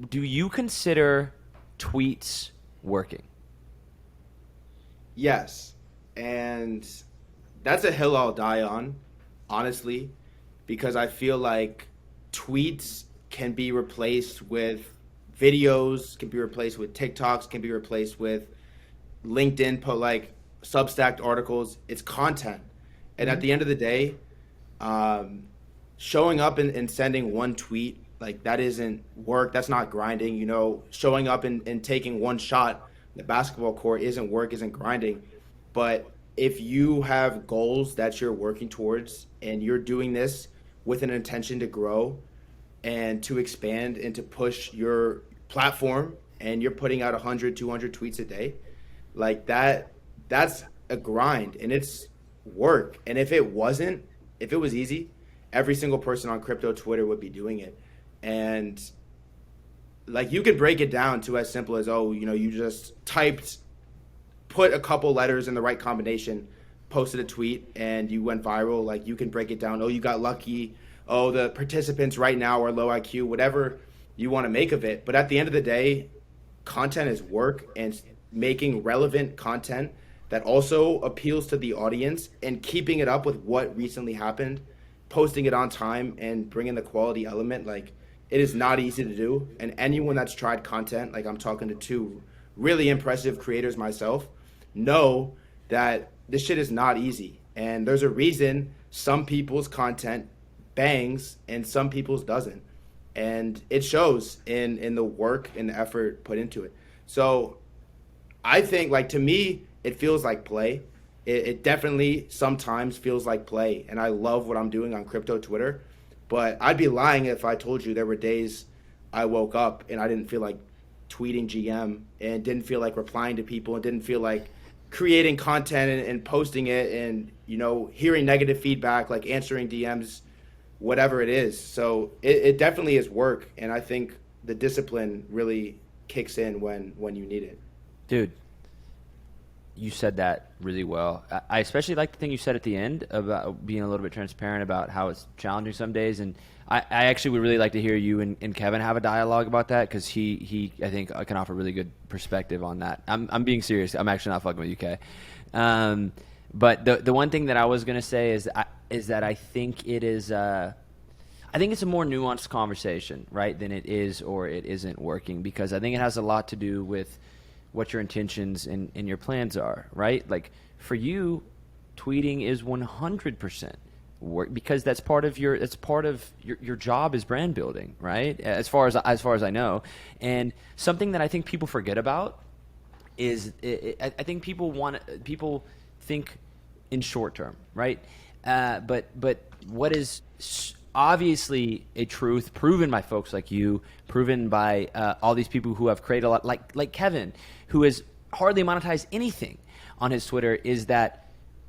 Do you consider tweets working? Yes. And that's a hill I'll die on, honestly, because I feel like tweets can be replaced with videos, can be replaced with TikToks, can be replaced with LinkedIn, like Substack articles. It's content. And at the end of the day, showing up and sending one tweet, like that isn't work. That's not grinding. You know, showing up and taking one shot in the basketball court isn't work, isn't grinding. But if you have goals that you're working towards and you're doing this with an intention to grow and to expand and to push your platform, and you're putting out 100, 200 tweets a day, like that's a grind and it's work. And if it was easy, every single person on crypto Twitter would be doing it. And like you could break it down to as simple as, you just put a couple letters in the right combination, posted a tweet, and you went viral. Like you can break it down. You got lucky. The participants right now are low IQ, whatever you want to make of it. But at the end of the day, content is work, and making relevant content that also appeals to the audience and keeping it up with what recently happened, posting it on time and bringing the quality element, like it is not easy to do. And anyone that's tried content, like I'm talking to 2 really impressive creators myself, know that this shit is not easy. And there's a reason some people's content bangs and some people's doesn't. And it shows in the work and the effort put into it. So I think, like, to me, it feels like play. It definitely sometimes feels like play. And I love what I'm doing on crypto Twitter. But I'd be lying if I told you there were days I woke up and I didn't feel like tweeting GM and didn't feel like replying to people and didn't feel like creating content and posting it and, you know, hearing negative feedback, like answering DMs, whatever it is. So it definitely is work. And I think the discipline really kicks in when you need it. Dude, you said that really well. I especially like the thing you said at the end about being a little bit transparent about how it's challenging some days. And I actually would really like to hear you and Kevin have a dialogue about that, because he I think can offer really good perspective on that. I'm being serious. I'm actually not fucking with you, Kay. But the one thing that I was going to say is that I think it is I think it's a more nuanced conversation, right, than it is or it isn't working, because I think it has a lot to do with what your intentions and your plans are, right? Like for you, tweeting is 100% work, because that's part of your job is brand building, right? As far as I know. And something that I think people forget about is I think people think in short term, right? But what is obviously a truth proven by folks like you, proven by all these people who have created a lot, like Kevin, who has hardly monetized anything on his Twitter, is that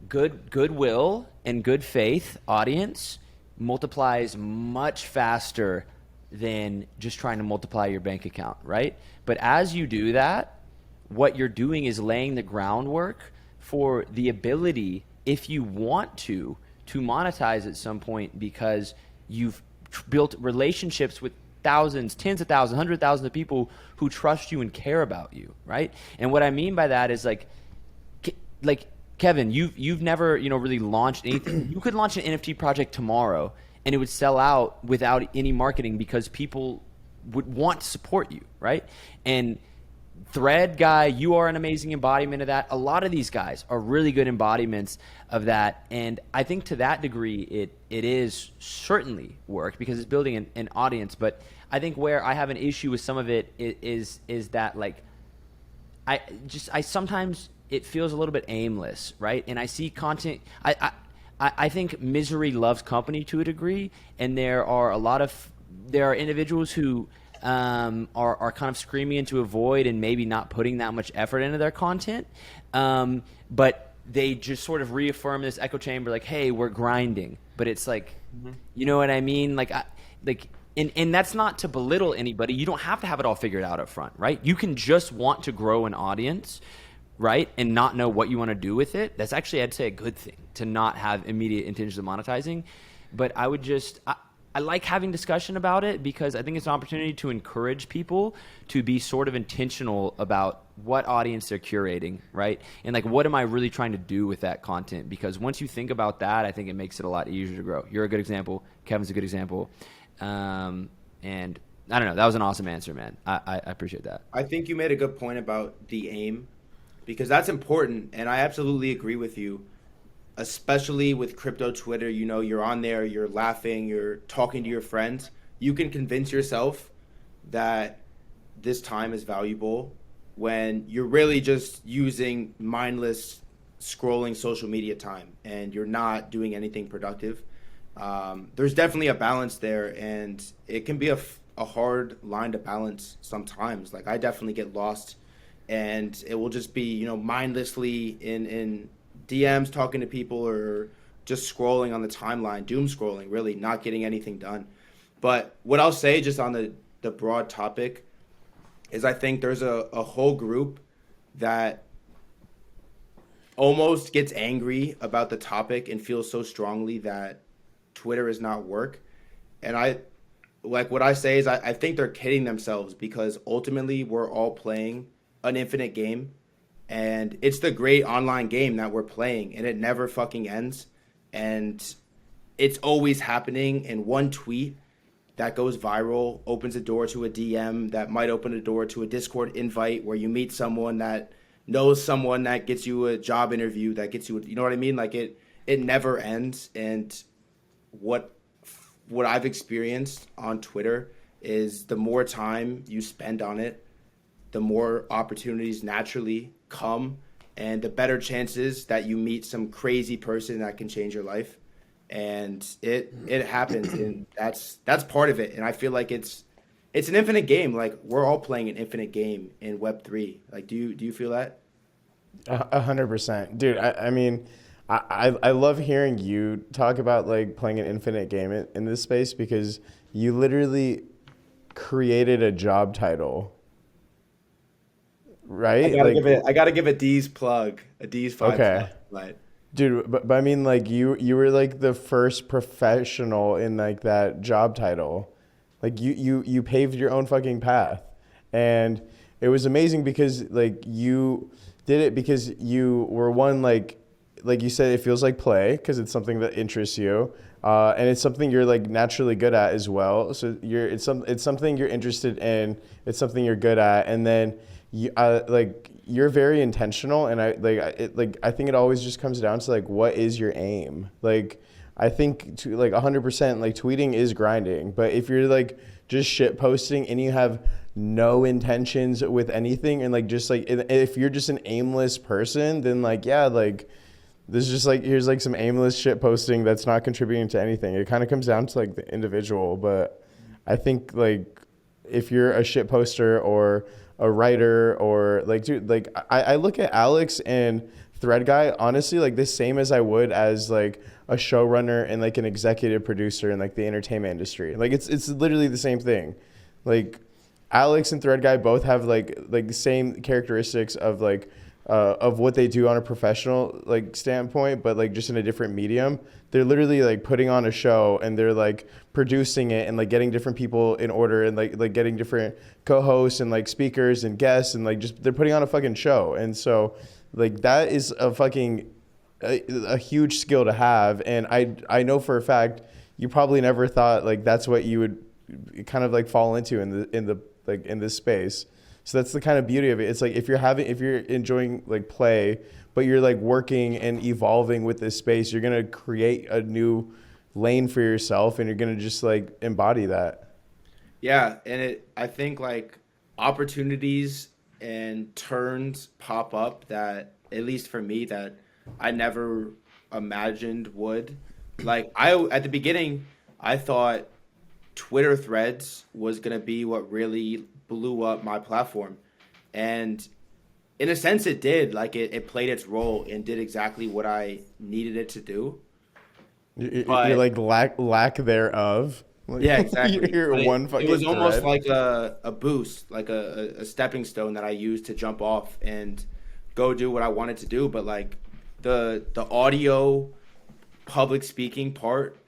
goodwill and good faith audience multiplies much faster than just trying to multiply your bank account, right? But as you do that, what you're doing is laying the groundwork for the ability, if you want to monetize at some point, because you've built relationships with thousands, tens of thousands, 100,000 of people who trust you and care about you, right? And what I mean by that is like Kevin, you've never, you know, really launched anything. You could launch an NFT project tomorrow and it would sell out without any marketing, because people would want to support you, right? And Notthreadguy, you are an amazing embodiment of that. A lot of these guys are really good embodiments of that. And I think to that degree, it is certainly work, because it's building an audience. But I think where I have an issue with some of it is that, like, I sometimes it feels a little bit aimless, right? And I see content. I think misery loves company to a degree, and there are individuals who are kind of screaming into a void and maybe not putting that much effort into their content, but they just sort of reaffirm this echo chamber, like, hey, we're grinding. But it's like, you know what I mean? And that's not to belittle anybody. You don't have to have it all figured out up front, right? You can just want to grow an audience, right, and not know what you want to do with it. That's actually, I'd say, a good thing, to not have immediate intentions of monetizing. But I would just... I like having discussion about it, because I think it's an opportunity to encourage people to be sort of intentional about what audience they're curating, right? And like, what am I really trying to do with that content? Because once you think about that, I think it makes it a lot easier to grow. You're a good example. Kevin's a good example. And I don't know. That was an awesome answer, man. I appreciate that. I think you made a good point about the aim, because that's important. And I absolutely agree with you. Especially with crypto Twitter, you know, you're on there, you're laughing, you're talking to your friends. You can convince yourself that this time is valuable when you're really just using mindless scrolling social media time and you're not doing anything productive. There's definitely a balance there, and it can be a hard line to balance sometimes. Like, I definitely get lost, and it will just be, you know, mindlessly in DMs talking to people, or just scrolling on the timeline, doom scrolling, really not getting anything done. But what I'll say, just on the broad topic, is I think there's a whole group that almost gets angry about the topic and feels so strongly that Twitter is not work. And what I say is I think they're kidding themselves, because ultimately we're all playing an infinite game. And it's the great online game that we're playing, and it never fucking ends. And it's always happening. And one tweet that goes viral opens a door to a DM that might open a door to a Discord invite where you meet someone that knows someone that gets you a job interview, that gets you, you know what I mean? Like, it never ends. And what I've experienced on Twitter is the more time you spend on it, the more opportunities naturally come, and the better chances that you meet some crazy person that can change your life. And it happens, and that's part of it. And I feel like it's it's an infinite game. Like we're all playing an infinite game in Web3. Like, do you feel that? 100%, dude. I mean, I love hearing you talk about like playing an infinite game in this space because you literally created a job title, right? I gotta give a D's plug, a D's five Okay. plug. But Dude, but I mean, like you were like the first professional in like that job title, like you paved your own fucking path, and it was amazing because like you did it because you were one like you said, it feels like play because it's something that interests you, and it's something you're like naturally good at as well. So it's something you're interested in, it's something you're good at, and then you like you're very intentional, and I think it always just comes down to like what is your aim. Like I think to like 100% like tweeting is grinding, but if you're like just shit posting and you have no intentions with anything and like just like if you're just an aimless person, then like yeah, like this is just like here's like some aimless shit posting that's not contributing to anything. It kind of comes down to like the individual, but I think like if you're a shit poster or a writer or like dude, like I look at Alex and Threadguy honestly like the same as I would as like a showrunner and like an executive producer in like the entertainment industry. Like it's literally the same thing. Like Alex and Threadguy both have like the same characteristics of what they do on a professional like standpoint, but like just in a different medium. They're literally like putting on a show and they're like producing it and like getting different people in order and like getting different co-hosts and like speakers and guests and like just they're putting on a fucking show. And so like that is a huge skill to have. And I know for a fact you probably never thought like that's what you would kind of like fall into in this space. So that's the kind of beauty of it. It's like if you're enjoying like play, but you're like working and evolving with this space, you're gonna create a new lane for yourself, and you're gonna just like embody that. yeah, and I think like opportunities and turns pop up that at least for me that I never imagined would. Like at the beginning, I thought Twitter threads was gonna be what really blew up my platform. And in a sense it did. Like it played its role and did exactly what I needed it to do. You're But like lack thereof. Like, yeah, exactly. You're But one fucking it was almost thread. like a boost, like a stepping stone that I used to jump off and go do what I wanted to do. But like the audio public speaking part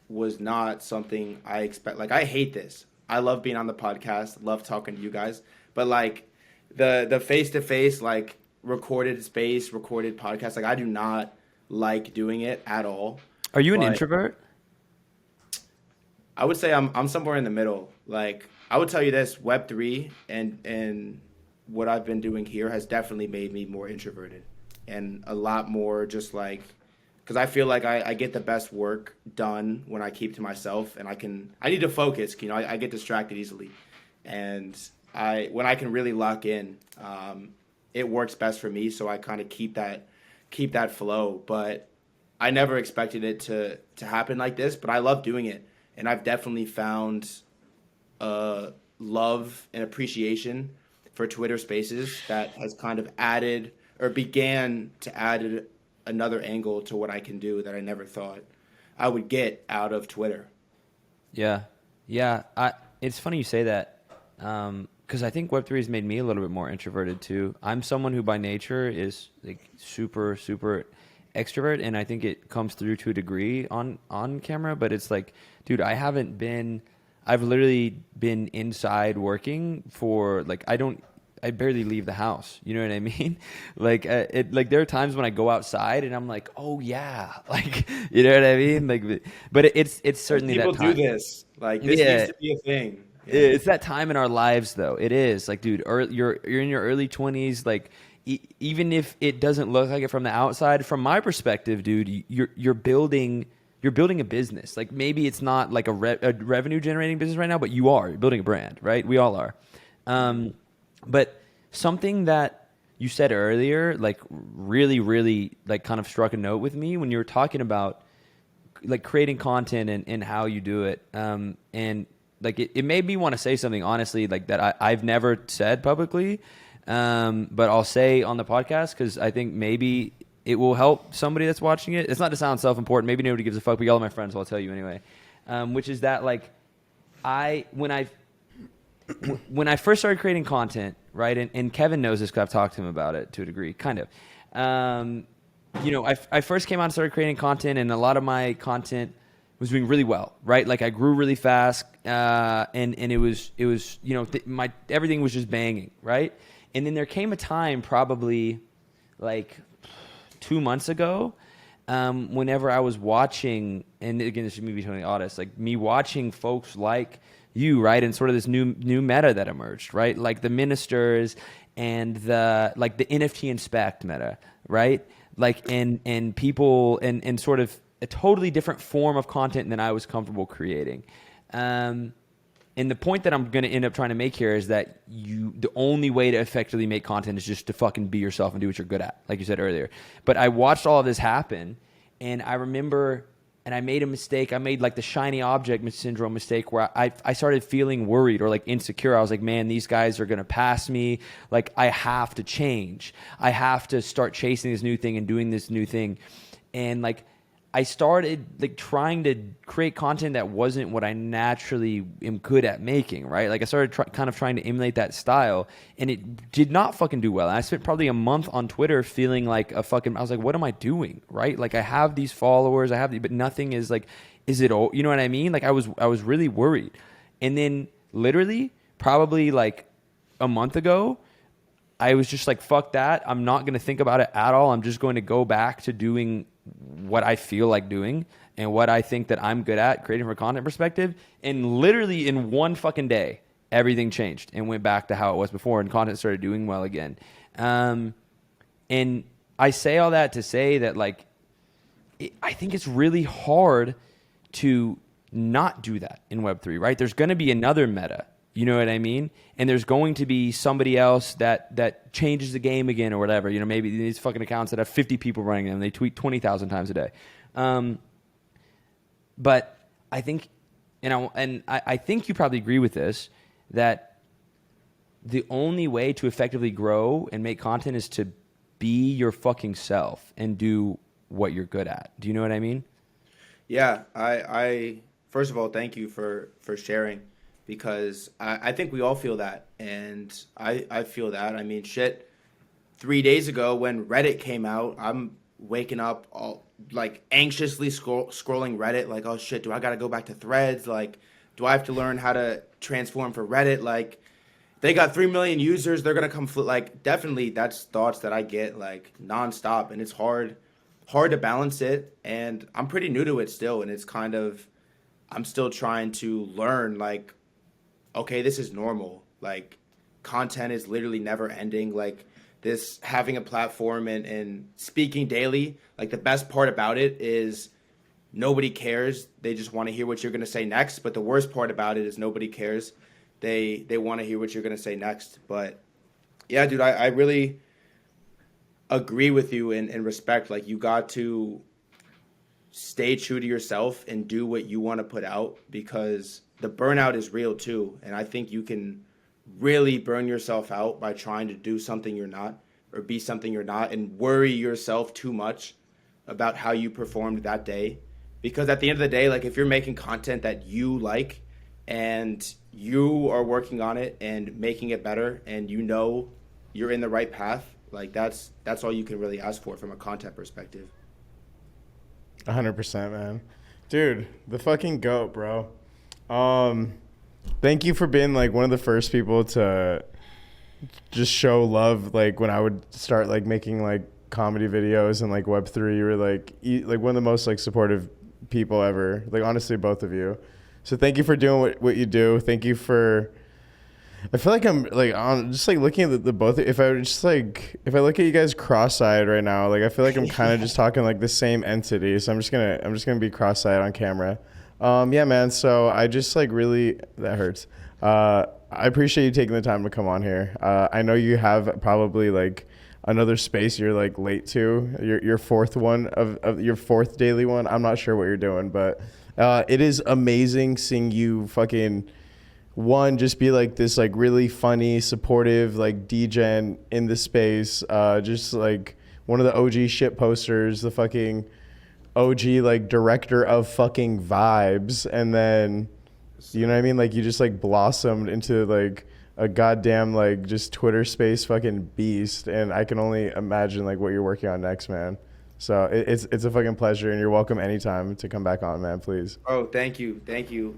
was not something I expect. Like I hate this. I love being on the podcast, love talking to you guys, but like the face to face like recorded space, recorded podcast, like I do not like doing it at all. Are you an But introvert? I would say I'm somewhere in the middle. Like I would tell you this, Web3 and what I've been doing here has definitely made me more introverted and a lot more just like because I feel like I get the best work done when I keep to myself and I need to focus. You know, I get distracted easily, and when I can really lock in, it works best for me. So I kind of keep that flow. But I never expected it to happen like this. But I love doing it, and I've definitely found love and appreciation for Twitter Spaces that has kind of added or began to add another angle to what I can do that I never thought I would get out of Twitter. Yeah, yeah. It's funny you say that because I think Web3 has made me a little bit more introverted too. I'm someone who by nature is like super extrovert, and I think it comes through to a degree on camera. But it's like, dude, I've literally been inside working for like I barely leave the house. You know what I mean? Like there are times when I go outside and I'm like, oh yeah, like you know what I mean? Like, but it's certainly People that time. do this. Like this Yeah. used to be a thing. Yeah. It's that time in our lives, though. It is like, dude, you're in your early 20s. Like, even if it doesn't look like it from the outside, from my perspective, dude, you're building a business. Like maybe it's not like a revenue generating business right now, but you're building a brand, right? We all are. But something that you said earlier, like really like kind of struck a note with me when you were talking about like creating content and how you do it. And like it made me want to say something honestly, like that I've never said publicly, but I'll say on the podcast because I think maybe it will help somebody that's watching it. It's not to sound self-important. Maybe nobody gives a fuck, but y'all are my friends, so I'll tell you anyway. Which is that like when I first started creating content, right, and Kevin knows this because I've talked to him about it to a degree, kind of. You know, I first came out and started creating content, and a lot of my content was doing really well, right? Like I grew really fast, and it was you know my everything was just banging, right? And then there came a time, probably like 2 months ago, whenever I was watching, and again, this is me being totally honest, like me watching folks like you, right, and sort of this new meta that emerged, right, like the ministers and the NFT inspect meta, right, like and people and sort of a totally different form of content than I was comfortable creating. And the point that I'm going to end up trying to make here is that the only way to effectively make content is just to fucking be yourself and do what you're good at, like you said earlier. But I watched all of this happen, and I remember, and I made a mistake. I made like the shiny object syndrome mistake where I started feeling worried or like insecure. I was like, man, these guys are going to pass me. Like I have to change. I have to start chasing this new thing and doing this new thing. And like, I started like trying to create content that wasn't what I naturally am good at making, right? Like I started kind of trying to emulate that style, and it did not fucking do well. And I spent probably a month on Twitter feeling like I was like, what am I doing, right? Like I have these followers, but nothing is like, is it all, you know what I mean? Like I was really worried. And then literally probably like a month ago, I was just like, fuck that. I'm not going to think about it at all. I'm just going to go back to doing what I feel like doing and what I think that I'm good at creating from a content perspective. And literally in one fucking day, everything changed and went back to how it was before, and content started doing well again. And I say all that to say that like, I think it's really hard to not do that in Web3, right? There's going to be another meta. You know what I mean? And there's going to be somebody else that changes the game again or whatever. You know, maybe these fucking accounts that have 50 people running them, they tweet 20,000 times a day. But I think, I think you probably agree with this, that the only way to effectively grow and make content is to be your fucking self and do what you're good at. Do you know what I mean? Yeah, I first of all, thank you for sharing. Because I think we all feel that, and I feel that. I mean, shit, 3 days ago when Reddit came out, I'm waking up all like anxiously scrolling Reddit, like, oh shit, do I gotta go back to Threads? Like, do I have to learn how to transform for Reddit? Like, they got 3 million users, they're gonna come like, definitely that's thoughts that I get like nonstop, and it's hard to balance it, and I'm pretty new to it still, and it's kind of, I'm still trying to learn like, okay, this is normal. Like, content is literally never ending. Like, this having a platform and speaking daily, like, the best part about it is nobody cares. They just want to hear what you're going to say next. But the worst part about it is nobody cares. They want to hear what you're going to say next. But, yeah, dude, I really agree with you and respect. Like, you got to stay true to yourself and do what you want to put out, because the burnout is real too. And I think you can really burn yourself out by trying to do something you're not, or be something you're not, and worry yourself too much about how you performed that day. Because at the end of the day, like, if you're making content that you like and you are working on it and making it better, and you know you're in the right path, like, that's all you can really ask for from a content perspective. 100%, man. Dude, the fucking GOAT, bro. Thank you for being like one of the first people to just show love. Like when I would start like making like comedy videos and like Web3, you were like one of the most like supportive people ever. Like honestly, both of you. So thank you for doing what you do. Thank you for. I feel like I'm like on just like looking at the both. If I look at you guys cross-eyed right now, like I feel like I'm kind of just talking like the same entity. So I'm just gonna be cross-eyed on camera. Yeah, man. So I just like really, that hurts. I appreciate you taking the time to come on here. I know you have probably like another space you're like late to, your fourth one of your fourth daily one. I'm not sure what you're doing, but it is amazing seeing you fucking one, just be like this like really funny, supportive like degen in the space, just like one of the OG shit posters, the fucking OG like director of fucking vibes, and then you know what I mean, like you just like blossomed into like a goddamn like just Twitter space fucking beast, and I can only imagine like what you're working on next, man. So it's a fucking pleasure, and you're welcome anytime to come back on, man. Please. Oh, thank you,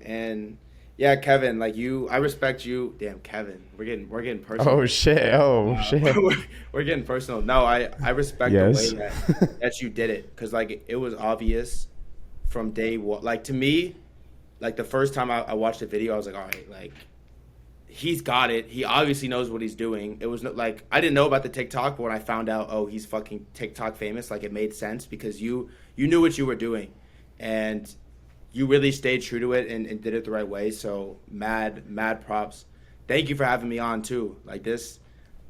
and yeah, Kevin, like I respect you. Damn, Kevin, we're getting personal. Oh shit! Oh shit! We're getting personal. No, I respect Yes. the way that you did it, because like it was obvious from day one. Like to me, like the first time I watched the video, I was like, all right, like he's got it. He obviously knows what he's doing. It was like I didn't know about the TikTok, but when I found out, oh, he's fucking TikTok famous, like it made sense because you knew what you were doing, and you really stayed true to it and did it the right way. So mad props. Thank you for having me on too. Like this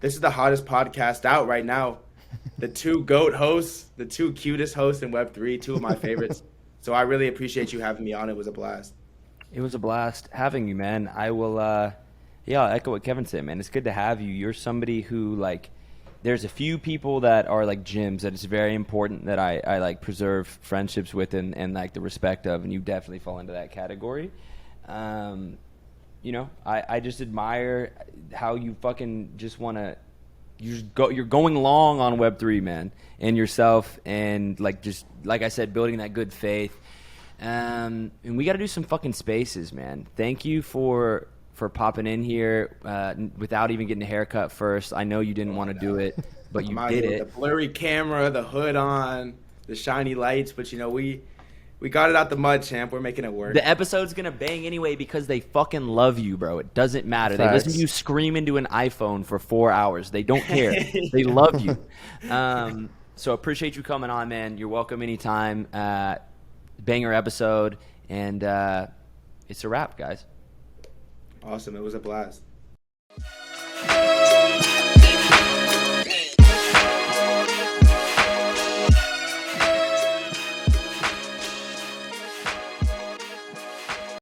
is the hottest podcast out right now. The two GOAT hosts, the two cutest hosts in Web3, two of my favorites. So I really appreciate you having me on. It was a blast. It was a blast having you, man. I will, I'll echo what Kevin said, man. It's good to have you. You're somebody who, like, there's a few people that are like gyms that it's very important that I like preserve friendships with and like the respect of, and you definitely fall into that category. You know, I just admire how you fucking just want to, you're going long on Web3, man, and yourself, and like, just like I said, building that good faith. And we got to do some fucking spaces, man. Thank you for popping in here without even getting a haircut first. I know you didn't want to do it, but you did it. The blurry camera, the hood on, the shiny lights, but you know, we got it out the mud, champ. We're making it work. The episode's going to bang anyway because they fucking love you, bro. It doesn't matter. Facts. They listen to you scream into an iPhone for 4 hours. They don't care. They love you. So appreciate you coming on, man. You're welcome anytime. Banger episode, and it's a wrap, guys. Awesome. It was a blast.